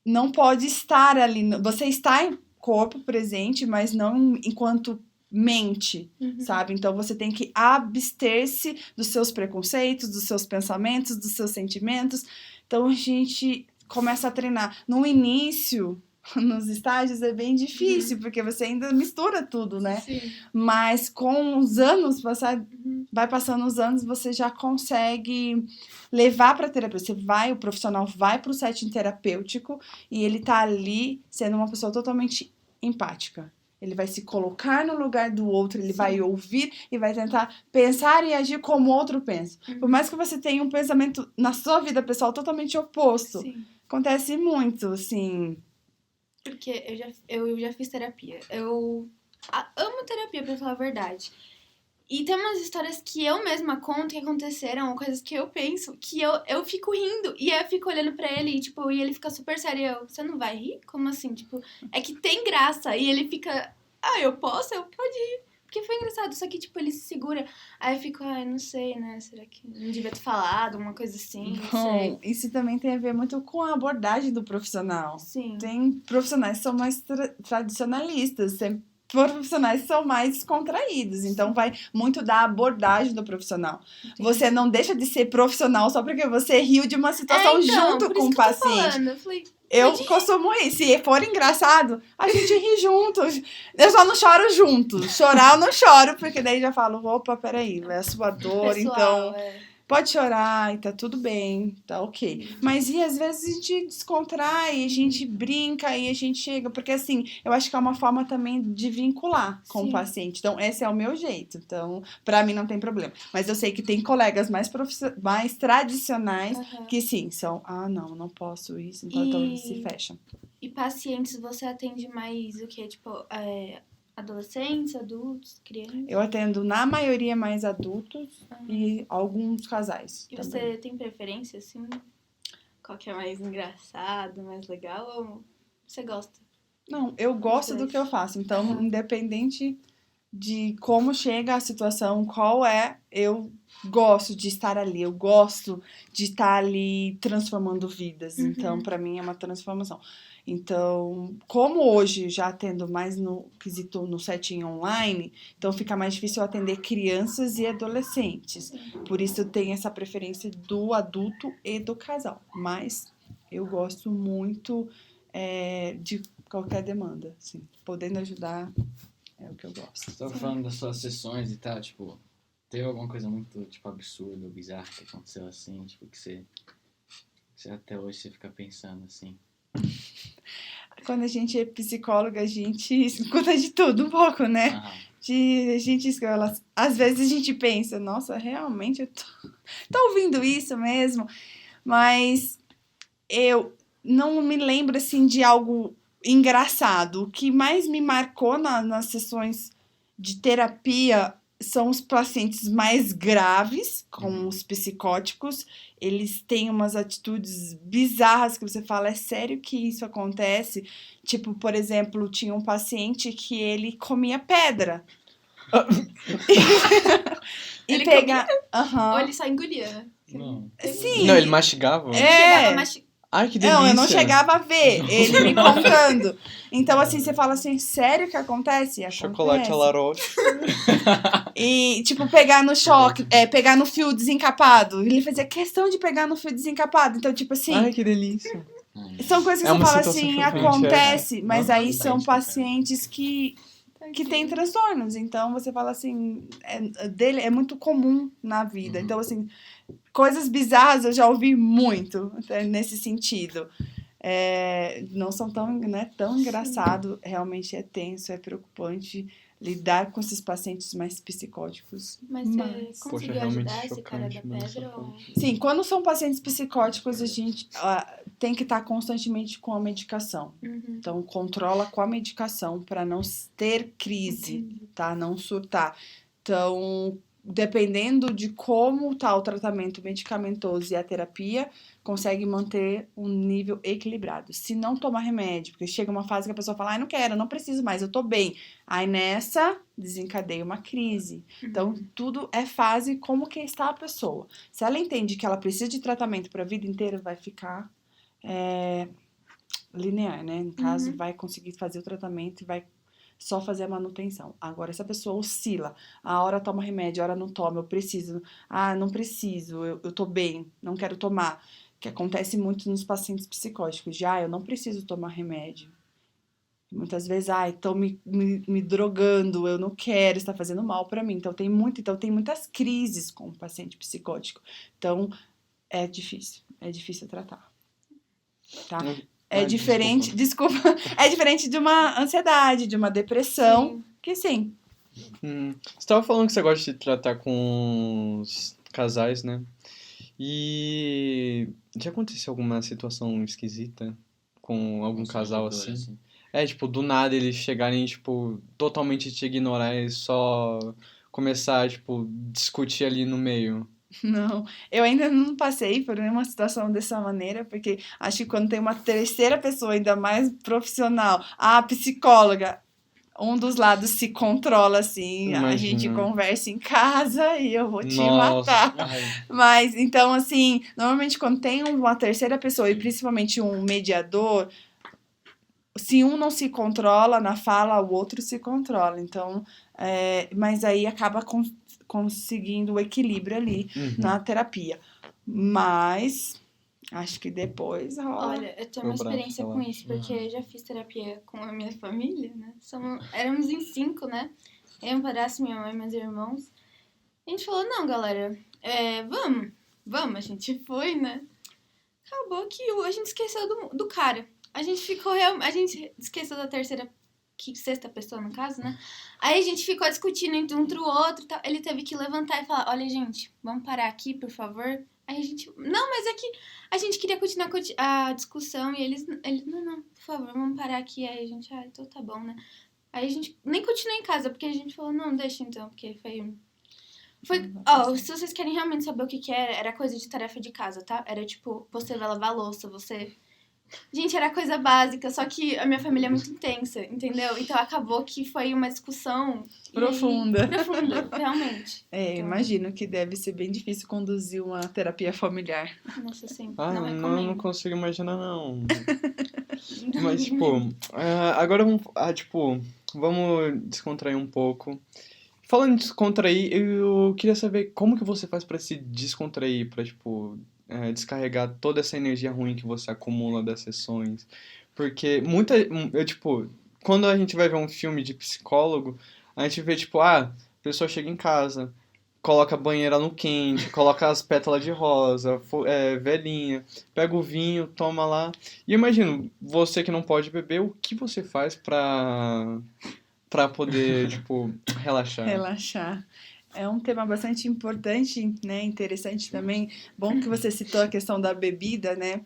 não pode estar ali. Você está em corpo presente, mas não enquanto mente, sabe? Então você tem que abster-se dos seus preconceitos, dos seus pensamentos, dos seus sentimentos. Então a gente começa a treinar. No início, nos estágios, é bem difícil, porque você ainda mistura tudo, né? Sim. Mas com os anos, vai passando os anos, você já consegue levar para terapia. O profissional vai para o setting terapêutico e ele tá ali sendo uma pessoa totalmente empática. Ele vai se colocar no lugar do outro, ele vai ouvir e vai tentar pensar e agir como o outro pensa. Por mais que você tenha um pensamento na sua vida pessoal totalmente oposto. Sim. Acontece muito, assim. Porque eu já fiz terapia. Eu amo terapia, pra falar a verdade. E tem umas histórias que eu mesma conto que aconteceram, ou coisas que eu penso, que eu fico rindo. E aí eu fico olhando pra ele e, tipo, e ele fica super sério. Você não vai rir? Como assim? Tipo, é que tem graça. E ele fica, eu posso? Eu pode rir. Porque foi engraçado, só que, tipo, ele se segura. Aí eu fico, não sei, né? Será que não devia ter falado, uma coisa assim, não sei. Bom, isso também tem a ver muito com a abordagem do profissional. Sim. Tem profissionais que são mais tradicionalistas, tem profissionais que são mais descontraídos. Então, vai muito da abordagem do profissional. Entendi. Você não deixa de ser profissional só porque você riu de uma situação então, junto por com isso o que eu tô paciente. falando. Eu falei, Eu costumo rir. Se for engraçado, a gente ri juntos. Eu só não choro junto. Chorar eu não choro, porque daí já falo, opa, peraí, é a sua dor, pessoal, então pode chorar e tá tudo bem, tá ok. Mas e às vezes a gente descontrai, a gente brinca e a gente chega, porque assim, eu acho que é uma forma também de vincular com o paciente. Então, esse é o meu jeito. Então, pra mim não tem problema. Mas eu sei que tem colegas mais tradicionais que sim, são, não posso isso, então eles se fecham. E pacientes, você atende mais o quê? Tipo, adolescentes, adultos, crianças? Eu atendo, na maioria, mais adultos e alguns casais. E também. você tem preferência, assim? Qual que é mais engraçado, mais legal? Ou você gosta? Não, eu gosto do que eu faço. Então, independente de como chega a situação, qual é, eu gosto de estar ali. Eu gosto de estar ali transformando vidas. Então, pra mim, é uma transformação. Então, como hoje já atendo mais no quesito no setting online, então fica mais difícil eu atender crianças e adolescentes. Por isso eu tenho essa preferência do adulto e do casal. Mas eu gosto muito de qualquer demanda, assim. Podendo ajudar é o que eu gosto. Você tava falando das suas sessões e tal, tipo, teve alguma coisa muito, tipo, absurda ou bizarra que aconteceu assim, tipo, que você até hoje você fica pensando assim? Quando a gente é psicóloga, a gente escuta de tudo um pouco, né? A gente escuta, às vezes a gente pensa, nossa, realmente eu tô ouvindo isso mesmo? Mas eu não me lembro, assim, de algo engraçado. O que mais me marcou nas sessões de terapia são os pacientes mais graves, como os psicóticos. Eles têm umas atitudes bizarras que você fala, é sério que isso acontece? Tipo, por exemplo, tinha um paciente que ele comia pedra. Ele pega... Ou ele só engolia? Não. Sim. Não, ele mastigava? É. Ai, que delícia. Não, eu não chegava a ver ele me contando. Então, assim, você fala assim, sério que acontece? Chocolate à la Roche. E, tipo, pegar no pegar no fio desencapado. Ele fazia questão de pegar no fio desencapado. Então, tipo assim... Ai, que delícia. São coisas que você fala assim, acontece, mas aí Não, são tá pacientes que têm transtornos. Então, você fala assim, dele é muito comum na vida. Então, assim, coisas bizarras eu já ouvi muito nesse sentido. Não são tão engraçado, realmente é tenso, é preocupante lidar com esses pacientes mais psicóticos. Mas você conseguiu ajudar esse cara da pedra? Ou... Sim, quando são pacientes psicóticos, a gente tem que estar constantemente com a medicação. Então, controla com a medicação para não ter crise, tá? Não surtar. Então, dependendo de como tá o tratamento medicamentoso e a terapia, consegue manter um nível equilibrado. Se não tomar remédio, porque chega uma fase que a pessoa fala, não quero, não preciso mais, eu tô bem. Aí nessa, desencadeia uma crise. Então, tudo é fase como que está a pessoa. Se ela entende que ela precisa de tratamento para a vida inteira, vai ficar linear, né? No caso, vai conseguir fazer o tratamento e vai só fazer a manutenção. Agora, se a pessoa oscila, a hora toma remédio, a hora não toma, eu preciso, não preciso, eu tô bem, não quero tomar, que acontece muito nos pacientes psicóticos, eu não preciso tomar remédio. Muitas vezes, estão me drogando, eu não quero, está fazendo mal para mim. Então, tem muitas crises com o paciente psicótico. Então, é difícil tratar. Tá? É diferente, desculpa, é diferente de uma ansiedade, de uma depressão, Sim. que sim. Você estava falando que você gosta de tratar com os casais, né? E já aconteceu alguma situação esquisita com algum casal assim? Tipo, do nada eles chegarem, tipo, totalmente te ignorar e só começar, tipo, discutir ali no meio. Não, eu ainda não passei por nenhuma situação dessa maneira, porque acho que quando tem uma terceira pessoa, ainda mais profissional, a psicóloga, um dos lados se controla assim, a gente Imagina. conversa em casa e eu vou te Nossa. matar. Mas, então, assim, normalmente quando tem uma terceira pessoa e principalmente um mediador, se um não se controla na fala, o outro se controla. Então, mas aí acaba conseguindo o equilíbrio ali na terapia. Mas acho que depois rola. Olha, eu tenho uma experiência com isso, porque eu já fiz terapia com a minha família, né? Éramos em 5, né? Eu, um padrasto, minha mãe e meus irmãos. A gente falou, não, galera, vamos, a gente foi, né? Acabou que a gente esqueceu do cara. A gente esqueceu da sexta pessoa, no caso, né? Aí a gente ficou discutindo entre um pro outro e tal. Ele teve que levantar e falar, olha, gente, vamos parar aqui, por favor. Aí a gente, não, mas é que a gente queria continuar a discussão e eles não, por favor, vamos parar aqui. Aí a gente, então tá bom, né? Aí a gente nem continuou em casa, porque a gente falou, não, deixa então, porque se vocês querem realmente saber o que era coisa de tarefa de casa, tá? Era tipo, você vai lavar a louça, Gente, era coisa básica, só que a minha família é muito intensa, entendeu? Então acabou que foi uma discussão profunda, realmente. Então, imagino que deve ser bem difícil conduzir uma terapia familiar. Nossa, sim. Não consigo imaginar, não. Mas, tipo, agora vamos descontrair um pouco. Falando em descontrair, eu queria saber como que você faz pra se descontrair, pra, tipo, descarregar toda essa energia ruim que você acumula das sessões. Porque quando a gente vai ver um filme de psicólogo, a gente vê, tipo, a pessoa chega em casa, coloca a banheira no quente, coloca as pétalas de rosa, velhinha, pega o vinho, toma lá. E eu imagino, você que não pode beber, o que você faz pra poder, tipo, relaxar? Relaxar. É um tema bastante importante, né? Interessante também. Bom que você citou a questão da bebida, né?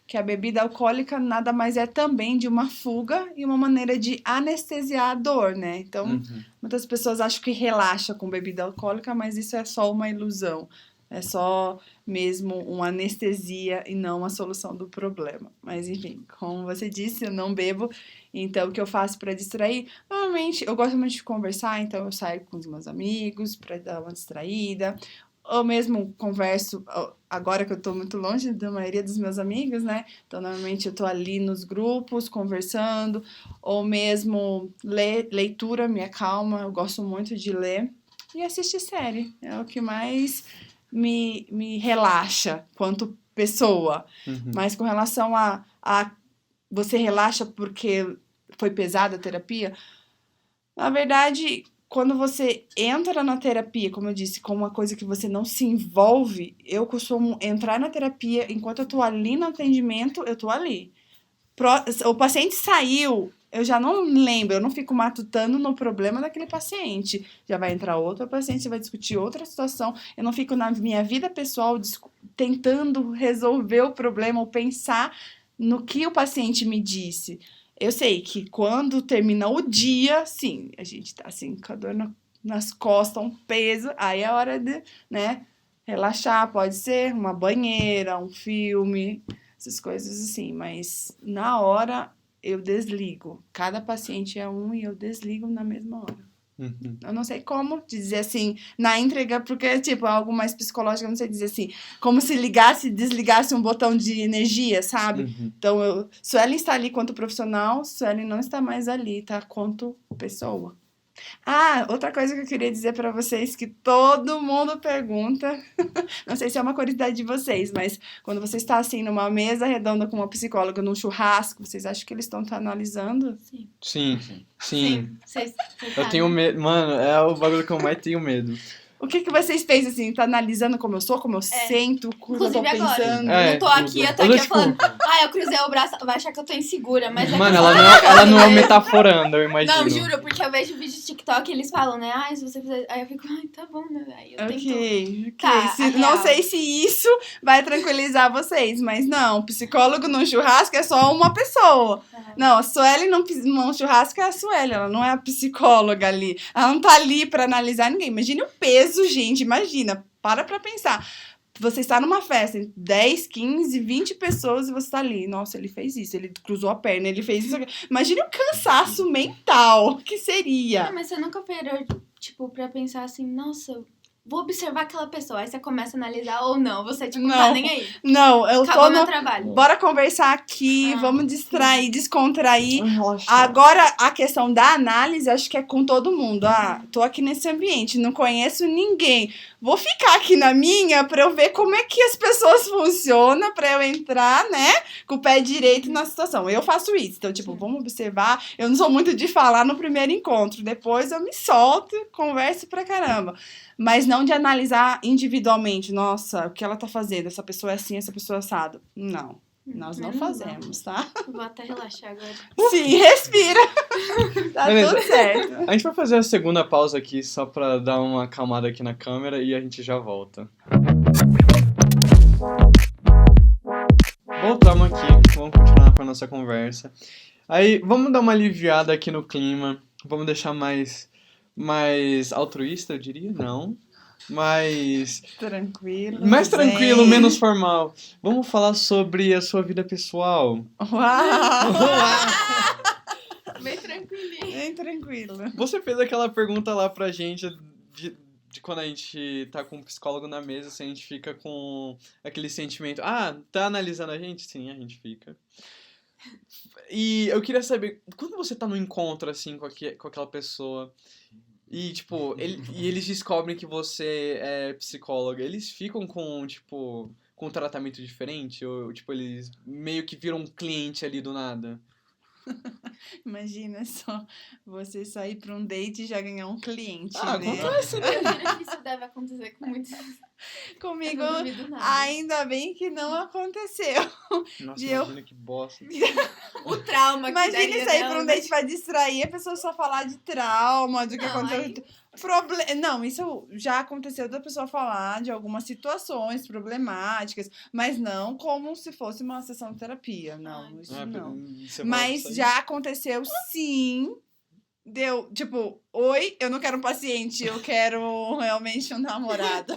Que a bebida alcoólica nada mais é também de uma fuga e uma maneira de anestesiar a dor, né? Então, muitas pessoas acham que relaxa com bebida alcoólica, mas isso é só uma ilusão. É só mesmo uma anestesia e não a solução do problema. Mas, enfim, como você disse, eu não bebo. Então, o que eu faço para distrair? Normalmente, eu gosto muito de conversar, então eu saio com os meus amigos para dar uma distraída. Ou mesmo converso, agora que eu tô muito longe da maioria dos meus amigos, né? Então, normalmente eu tô ali nos grupos, conversando. Ou mesmo leitura me acalma, eu gosto muito de ler. E assistir série, é o que mais me relaxa quanto pessoa. Mas com relação a você relaxa porque foi pesada a terapia, na verdade, quando você entra na terapia, como eu disse, com uma coisa que você não se envolve, eu costumo entrar na terapia, enquanto eu tô ali no atendimento, eu tô ali. O paciente saiu, eu já não lembro, eu não fico matutando no problema daquele paciente. Já vai entrar outro paciente, vai discutir outra situação. Eu não fico na minha vida pessoal tentando resolver o problema ou pensar no que o paciente me disse. Eu sei que quando termina o dia, sim, a gente tá assim com a dor nas costas, um peso, aí é hora de, né, relaxar, pode ser uma banheira, um filme, essas coisas assim, mas na hora eu desligo. Cada paciente é um e eu desligo na mesma hora. Uhum. Eu não sei como dizer assim, na entrega, porque, tipo, é algo mais psicológico, eu não sei dizer assim, como se ligasse e desligasse um botão de energia, sabe? Uhum. Então, Suelen está ali quanto profissional, Suelen não está mais ali, tá? Quanto pessoa. Ah, outra coisa que eu queria dizer pra vocês, que todo mundo pergunta, não sei se é uma curiosidade de vocês, mas quando você está assim numa mesa redonda com uma psicóloga num churrasco, vocês acham que eles estão te analisando? Sim. Sim. Vocês Eu tenho medo. Mano, é o bagulho que eu mais tenho medo. O que vocês pensam assim? Tá analisando como eu sou, como eu sento, como eu tô Inclusive agora. pensando? É, Eu não tô aqui, tudo. eu tô Eu tô, aqui tipo, falando, eu cruzei o braço, vai achar que eu tô insegura, mas é Mano, que eu ela não é o né? metaforando, eu imagino. Não, juro, porque eu vejo vídeo de TikTok e eles falam, né? Ai, se você fizer. Aí eu fico, ai, tá bom, né? Aí eu tento. Ok. Tá, a Não real. sei se isso vai tranquilizar vocês, mas não, psicólogo num churrasco é só uma pessoa. Não, a Sueli num churrasco é a Sueli, ela não é a psicóloga ali. Ela não tá ali pra analisar ninguém. Imagine o peso, gente, imagina. Para pra pensar. Você está numa festa, 10, 15, 20 pessoas e você tá ali. Nossa, ele fez isso, ele cruzou a perna, ele fez isso. Imagine o cansaço mental que seria. Mas você nunca parou, tipo, pra pensar assim, nossa, vou observar aquela pessoa. Aí você começa a analisar ou não. Você, tipo, Não. tá nem aí. Não, eu Acabou tô meu no... trabalho. Bora conversar aqui, Ah, vamos distrair, descontrair. Relaxa. Agora, a questão da análise, acho que é com todo mundo. Tô aqui nesse ambiente, não conheço ninguém. Vou ficar aqui na minha pra eu ver como é que as pessoas funcionam, pra eu entrar, né, com o pé direito na situação. Eu faço isso. Então, tipo, vamos observar. Eu não sou muito de falar no primeiro encontro. Depois eu me solto, converso pra caramba. Mas não de analisar individualmente. Nossa, o que ela tá fazendo? Essa pessoa é assim, essa pessoa é assado. Não. Nós não fazemos, tá? Vou até relaxar agora. Sim, respira. Tá Beleza. tudo certo. A gente vai fazer a segunda pausa aqui só pra dar uma acalmada aqui na câmera e a gente já volta. Voltamos aqui, vamos continuar com a nossa conversa. Aí, vamos dar uma aliviada aqui no clima, vamos deixar mais altruísta, eu diria? Não. Mais Tranquilo. tranquilo, zen. menos formal. Vamos falar sobre a sua vida pessoal. Uau! Bem tranquilinho. Bem tranquilo. Você fez aquela pergunta lá pra gente de quando a gente tá com um psicólogo na mesa, se a gente fica com aquele sentimento, tá analisando a gente? Sim, a gente fica. E eu queria saber, quando você tá no encontro, assim, com aquela pessoa, e, tipo, eles descobrem que você é psicóloga, eles ficam com, tipo, com um tratamento diferente? Ou, tipo, eles meio que viram um cliente ali do nada? Imagina só você sair pra um date e já ganhar um cliente, né? Acontece, né? Eu juro que isso deve acontecer com muitos. Comigo, Eu não duvido nada. ainda bem que não aconteceu. Nossa, E eu- imagina que bosta. O trauma que Imagine daria sair dela, pra um né? date pra distrair, a pessoa só falar de trauma, do que Não, aconteceu. Não, isso já aconteceu da pessoa falar de algumas situações problemáticas, mas não como se fosse uma sessão de terapia. Não, isso não. Mas já aconteceu sim. Deu, tipo, oi, eu não quero um paciente, eu quero realmente um namorado.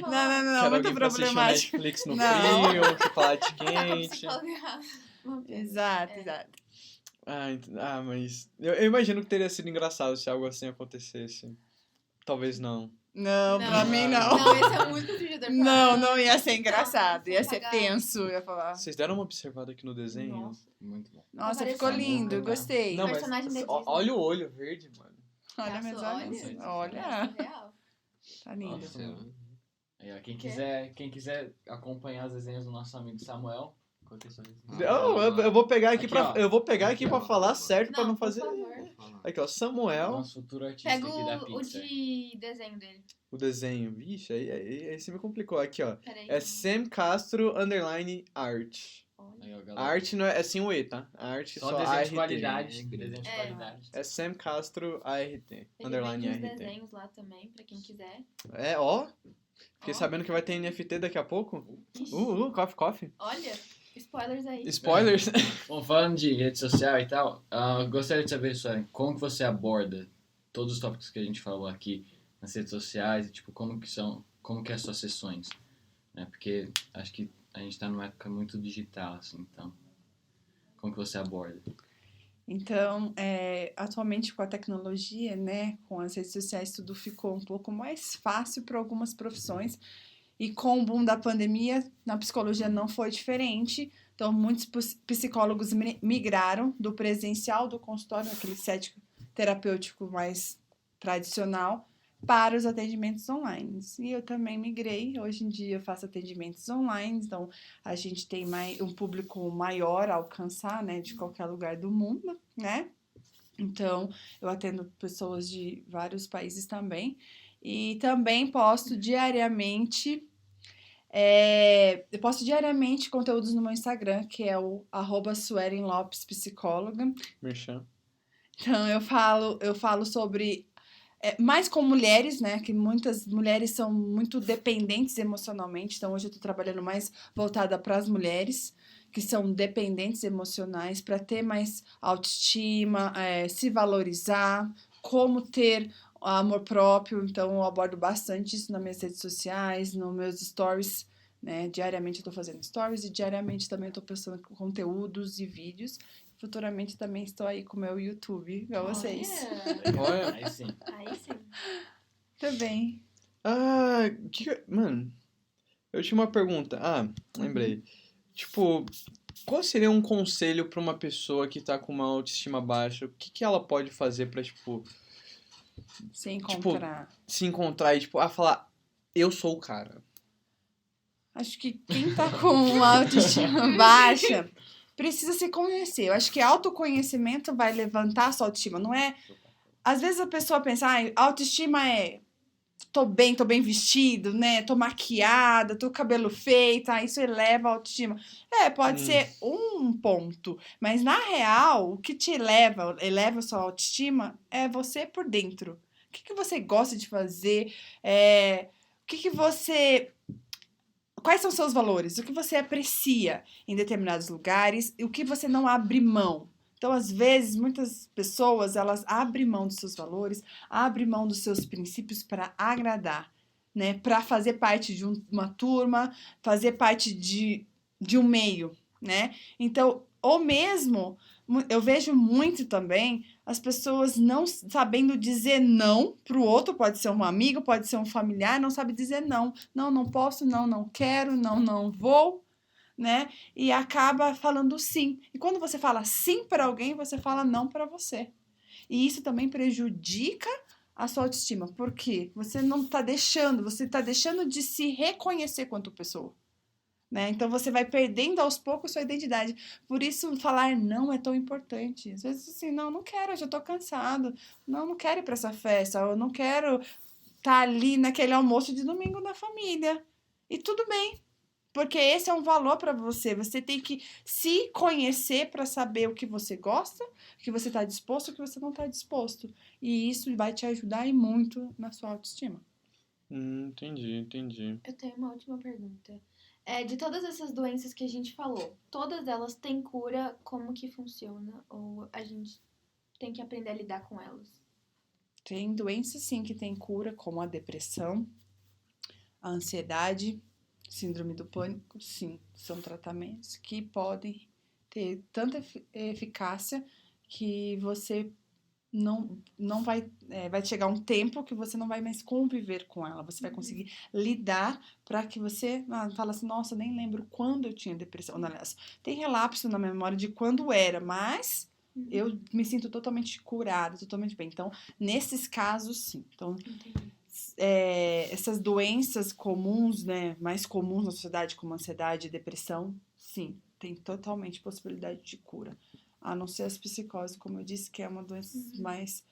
Não, muito problemático. Netflix no Não. frio, chocolate Tá com a quente. psicóloga errada. Exato, É. exato. Mas eu imagino que teria sido engraçado se algo assim acontecesse. Talvez não. Não, pra mim não. Não, esse é muito constrangedor. Não ia ser Não, engraçado, ia ser pagar. tenso, eu ia falar. Vocês deram uma observada aqui no desenho? Nossa. Muito bom. Nossa, Apareceu ficou muito lindo, legal. gostei. Não, Personagem da mas Disney. olha o olho verde, mano. Olha Nossa, meus olhos. Olha, Nossa, real. tá lindo. Nossa, aí, ó, quem quiser acompanhar os desenhos do nosso amigo Samuel, qual que é a sua Eu vou pegar aqui, Aqui, ó. eu vou pegar aqui pra falar certo, pra não por fazer... favor. Aqui, ó, Samuel, Nosso futuro artista Pega aqui da o Pixar. de desenho dele. o desenho. Vixe, aí você me complicou. Aqui, ó. Peraí. É Sam Castro, underline, art. Olha. Aí, ó, galera. Art não é sem o E, tá? Arte Só só desenho de ART. qualidade. Desenho de É. qualidade. É Sam Castro, ART. Ele Underline vende uns ART. desenhos lá também, pra quem quiser. É, ó. Fiquei Ó. sabendo que vai ter NFT daqui a pouco. Ixi, Coffee. Olha, spoilers aí. Spoilers. Bom, falando de rede social e tal, gostaria de saber, Suelen, como que você aborda todos os tópicos que a gente falou aqui nas redes sociais, e, tipo, como que é as suas sessões, né? Porque acho que a gente tá numa época muito digital, assim, então, como que você aborda? Então, atualmente com a tecnologia, né, com as redes sociais, tudo ficou um pouco mais fácil para algumas profissões. E com o boom da pandemia, na psicologia não foi diferente. Então, muitos psicólogos migraram do presencial do consultório, aquele setting terapêutico mais tradicional, para os atendimentos online. E eu também migrei. Hoje em dia eu faço atendimentos online, então a gente tem um público maior a alcançar, né, de qualquer lugar do mundo, né? Então, eu atendo pessoas de vários países também. E também posto diariamente conteúdos no meu Instagram, que é o @suerenlopespsicóloga. Merchan. Então eu falo sobre mais com mulheres, né? Que muitas mulheres são muito dependentes emocionalmente. Então hoje eu tô trabalhando mais voltada para as mulheres que são dependentes emocionais, para ter mais autoestima, se valorizar, como ter amor próprio. Então eu abordo bastante isso nas minhas redes sociais, nos meus stories, né? Diariamente eu tô fazendo stories e diariamente também eu tô postando conteúdos e vídeos. Futuramente também estou aí com o meu YouTube, igual vocês. Olha. Aí sim. Aí sim. Também. Mano, eu tinha uma pergunta. Lembrei. Tipo, qual seria um conselho pra uma pessoa que tá com uma autoestima baixa? O que ela pode fazer pra, tipo, Se encontrar. se encontrar e, falar, eu sou o cara? Acho que quem tá com uma autoestima baixa precisa se conhecer. Eu acho que autoconhecimento vai levantar a sua autoestima. Não é... Às vezes a pessoa pensa, autoestima é... Tô bem vestido, né? Tô maquiada, tô com cabelo feito, isso eleva a autoestima. Pode ser um ponto, mas na real, o que te eleva a sua autoestima é você por dentro. O que você gosta de fazer? O que você... Quais são os seus valores? O que você aprecia em determinados lugares e o que você não abre mão? Então, às vezes, muitas pessoas, elas abrem mão dos seus valores, abrem mão dos seus princípios para agradar, né? Para fazer parte de uma turma, fazer parte de um meio, né? Então, ou mesmo, eu vejo muito também as pessoas não sabendo dizer não pro outro, pode ser um amigo, pode ser um familiar, não sabe dizer não. Não posso, não quero, não vou, né? E acaba falando sim. E quando você fala sim para alguém, você fala não para você. E isso também prejudica a sua autoestima, porque você está deixando de se reconhecer quanto pessoa. Né? Então você vai perdendo aos poucos sua identidade. Por isso falar não é tão importante. Às vezes assim, não quero, eu já tô cansado. Não quero ir para essa festa, eu não quero estar ali naquele almoço de domingo da família. E tudo bem, porque esse é um valor para você. Você tem que se conhecer para saber o que você gosta, o que você está disposto, o que você não está disposto. E isso vai te ajudar e muito na sua autoestima. Entendi. Eu tenho uma última pergunta. De todas essas doenças que a gente falou, todas elas têm cura? Como que funciona? Ou a gente tem que aprender a lidar com elas? Tem doenças, sim, que tem cura, como a depressão, a ansiedade, síndrome do pânico, sim, são tratamentos que podem ter tanta eficácia que você não vai chegar um tempo que você não vai mais conviver com ela, você vai conseguir lidar para que você fala assim, nossa, nem lembro quando eu tinha depressão. Não, aliás, tem relapso na memória de quando era, mas eu me sinto totalmente curada, totalmente bem. Então, nesses casos, sim. Então, essas doenças comuns, né, mais comuns na sociedade, como ansiedade e depressão, sim, tem totalmente possibilidade de cura. A não ser as psicoses, como eu disse, que é uma doença mais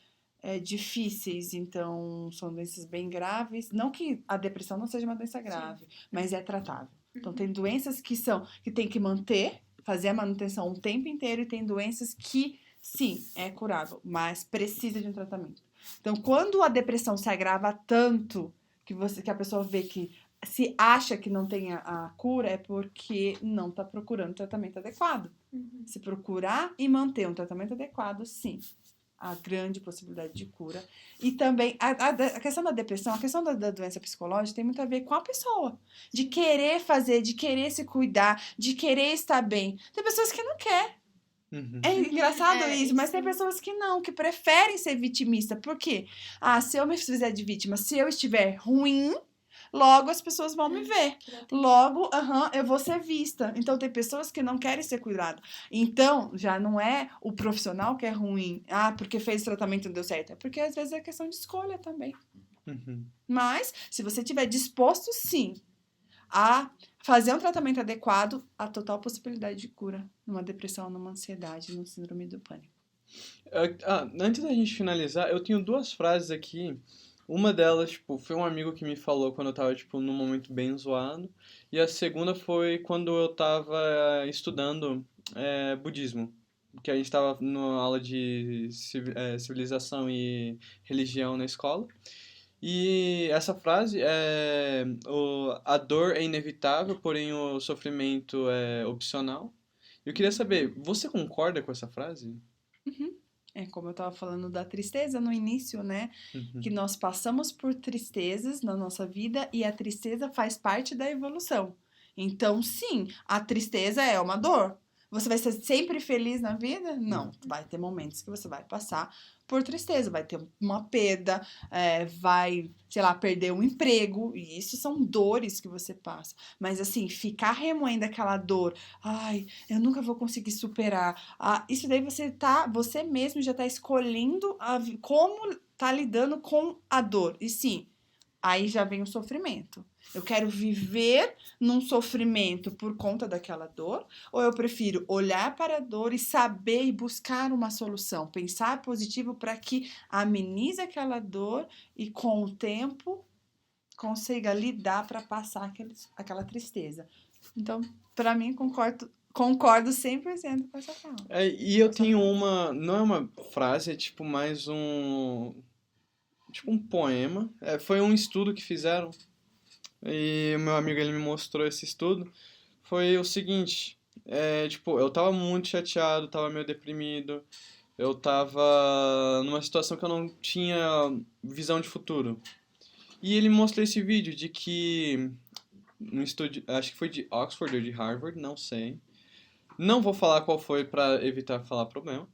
difíceis, então são doenças bem graves. Não que a depressão não seja uma doença grave, mas é tratável. Então tem doenças que tem que fazer a manutenção o tempo inteiro, e tem doenças que, sim, é curável, mas precisa de um tratamento. Então, quando a depressão se agrava tanto que a pessoa vê que se acha que não tem a cura, é porque não está procurando tratamento adequado. Se procurar e manter um tratamento adequado, sim, a grande possibilidade de cura. E também a questão da depressão, a questão da doença psicológica tem muito a ver com a pessoa. De querer fazer, de querer se cuidar, de querer estar bem. Tem pessoas que não querem. Uhum. É engraçado É, isso, mas isso. tem pessoas que não, que preferem ser vitimista. Por quê? Se eu me fizer de vítima, se eu estiver ruim, logo as pessoas vão me ver. Logo, eu vou ser vista. Então, tem pessoas que não querem ser cuidadas. Então, já não é o profissional que é ruim. Porque fez o tratamento e não deu certo. É porque, às vezes, é questão de escolha também. Uhum. Mas, se você estiver disposto, sim, a fazer um tratamento adequado, há total possibilidade de cura numa depressão, numa ansiedade, num síndrome do pânico. Antes da gente finalizar, eu tenho 2 frases aqui. Uma delas, tipo, foi um amigo que me falou quando eu tava, tipo, num momento bem zoado. E a segunda foi quando eu tava estudando budismo. Que a gente tava numa aula de civilização e religião na escola. E essa frase é: a dor é inevitável, porém o sofrimento é opcional. Eu queria saber, você concorda com essa frase? É como eu estava falando da tristeza no início, né? Uhum. Que nós passamos por tristezas na nossa vida e a tristeza faz parte da evolução. Então, sim, a tristeza é uma dor. Você vai ser sempre feliz na vida? Não. Vai ter momentos que você vai passar por tristeza, vai ter uma perda, vai, sei lá, perder um emprego, e isso são dores que você passa. Mas, assim, ficar remoendo aquela dor, eu nunca vou conseguir superar. Isso daí você mesmo já tá escolhendo como tá lidando com a dor. E sim, aí já vem o sofrimento. Eu quero viver num sofrimento por conta daquela dor, ou eu prefiro olhar para a dor e saber e buscar uma solução, pensar positivo para que amenize aquela dor e com o tempo consiga lidar para passar aquela tristeza. Então, para mim, concordo 100% com essa fala. E eu tenho não é uma frase, é tipo mais tipo um poema. Foi um estudo que fizeram. E o meu amigo, ele me mostrou esse estudo. Foi o seguinte, tipo, eu tava muito chateado, tava meio deprimido. Eu tava numa situação que eu não tinha visão de futuro. E ele me mostrou esse vídeo de que um estudo, acho que foi de Oxford ou de Harvard, não sei. Não vou falar qual foi pra evitar falar problema.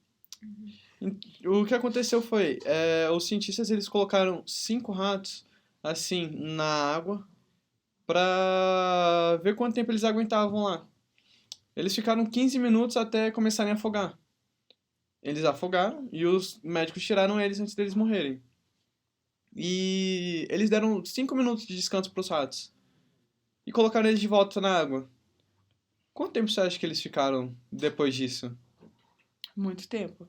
O que aconteceu foi, os cientistas, eles colocaram 5 ratos assim na água pra ver quanto tempo eles aguentavam lá. Eles ficaram 15 minutos até começarem a afogar. Eles afogaram e os médicos tiraram eles antes deles morrerem. E eles deram 5 minutos de descanso pros ratos. E colocaram eles de volta na água. Quanto tempo você acha que eles ficaram depois disso? Muito tempo.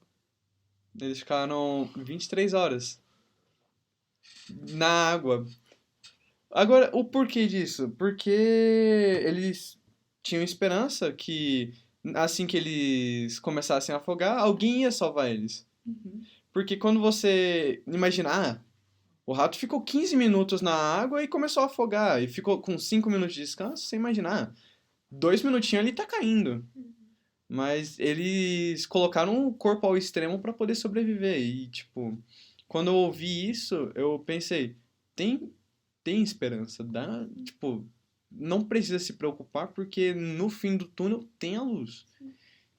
Eles ficaram 23 horas na água. Agora, o porquê disso? Porque eles tinham esperança que assim que eles começassem a afogar, alguém ia salvar eles. Uhum. Porque quando você imagina, o rato ficou 15 minutos na água e começou a afogar, e ficou com 5 minutos de descanso, você imagina, 2 minutinhos ali tá caindo. Mas eles colocaram o corpo ao extremo para poder sobreviver. E, tipo, quando eu ouvi isso, eu pensei, tem esperança, tipo, não precisa se preocupar porque no fim do túnel tem a luz.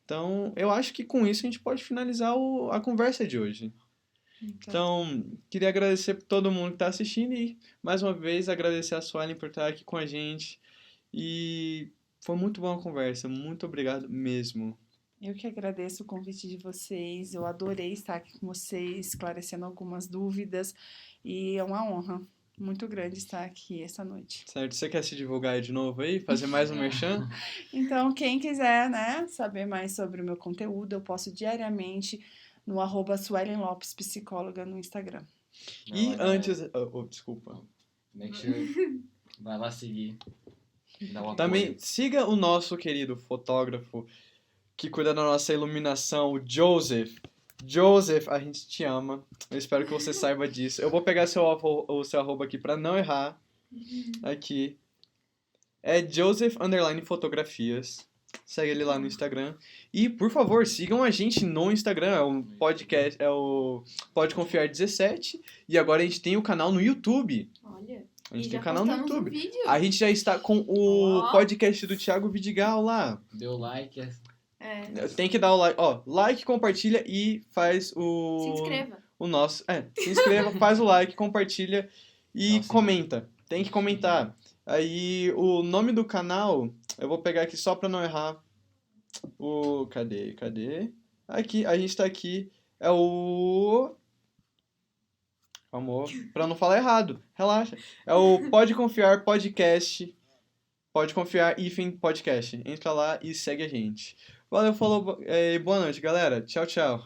Então, eu acho que com isso a gente pode finalizar a conversa de hoje. Então, queria agradecer por todo mundo que está assistindo e, mais uma vez, agradecer a Suelen por estar aqui com a gente. E foi muito boa a conversa, muito obrigado mesmo. Eu que agradeço o convite de vocês, eu adorei estar aqui com vocês, esclarecendo algumas dúvidas, e é uma honra muito grande estar aqui essa noite. Certo, você quer se divulgar aí de novo aí, fazer mais um merchan? Então, quem quiser, né, saber mais sobre o meu conteúdo, eu posto diariamente no @Suelen Lopes Psicóloga no Instagram. E antes... desculpa. Make sure, vai lá seguir. Dá um Também apoio. siga o nosso querido fotógrafo que cuida da nossa iluminação, o Joseph. Joseph, a gente te ama. Eu espero que você saiba disso. Eu vou pegar o seu arroba aqui pra não errar. Aqui. É Joseph _ fotografias. Segue ele lá no Instagram. E, por favor, sigam a gente no Instagram. É o podcast, é o Pode Confiar 17. E agora a gente tem o canal no YouTube. Olha. A gente E tem já o canal no postamos um YouTube. vídeo. A gente já está com o Ó. podcast do Thiago Vidigal lá. Deu like. É. Tem que dar o like. Ó, like, compartilha e faz o... Se inscreva. O nosso. Se inscreva, faz o like, compartilha e Nossa, comenta. Tem que comentar. Aí o nome do canal, eu vou pegar aqui só pra não errar. Cadê? Aqui, a gente tá aqui. É o. Amor, pra não falar errado, relaxa. É o Pode Confiar Podcast. Pode Confiar hífen Podcast. Entra lá e segue a gente. Valeu, falou, boa noite, galera. Tchau, tchau.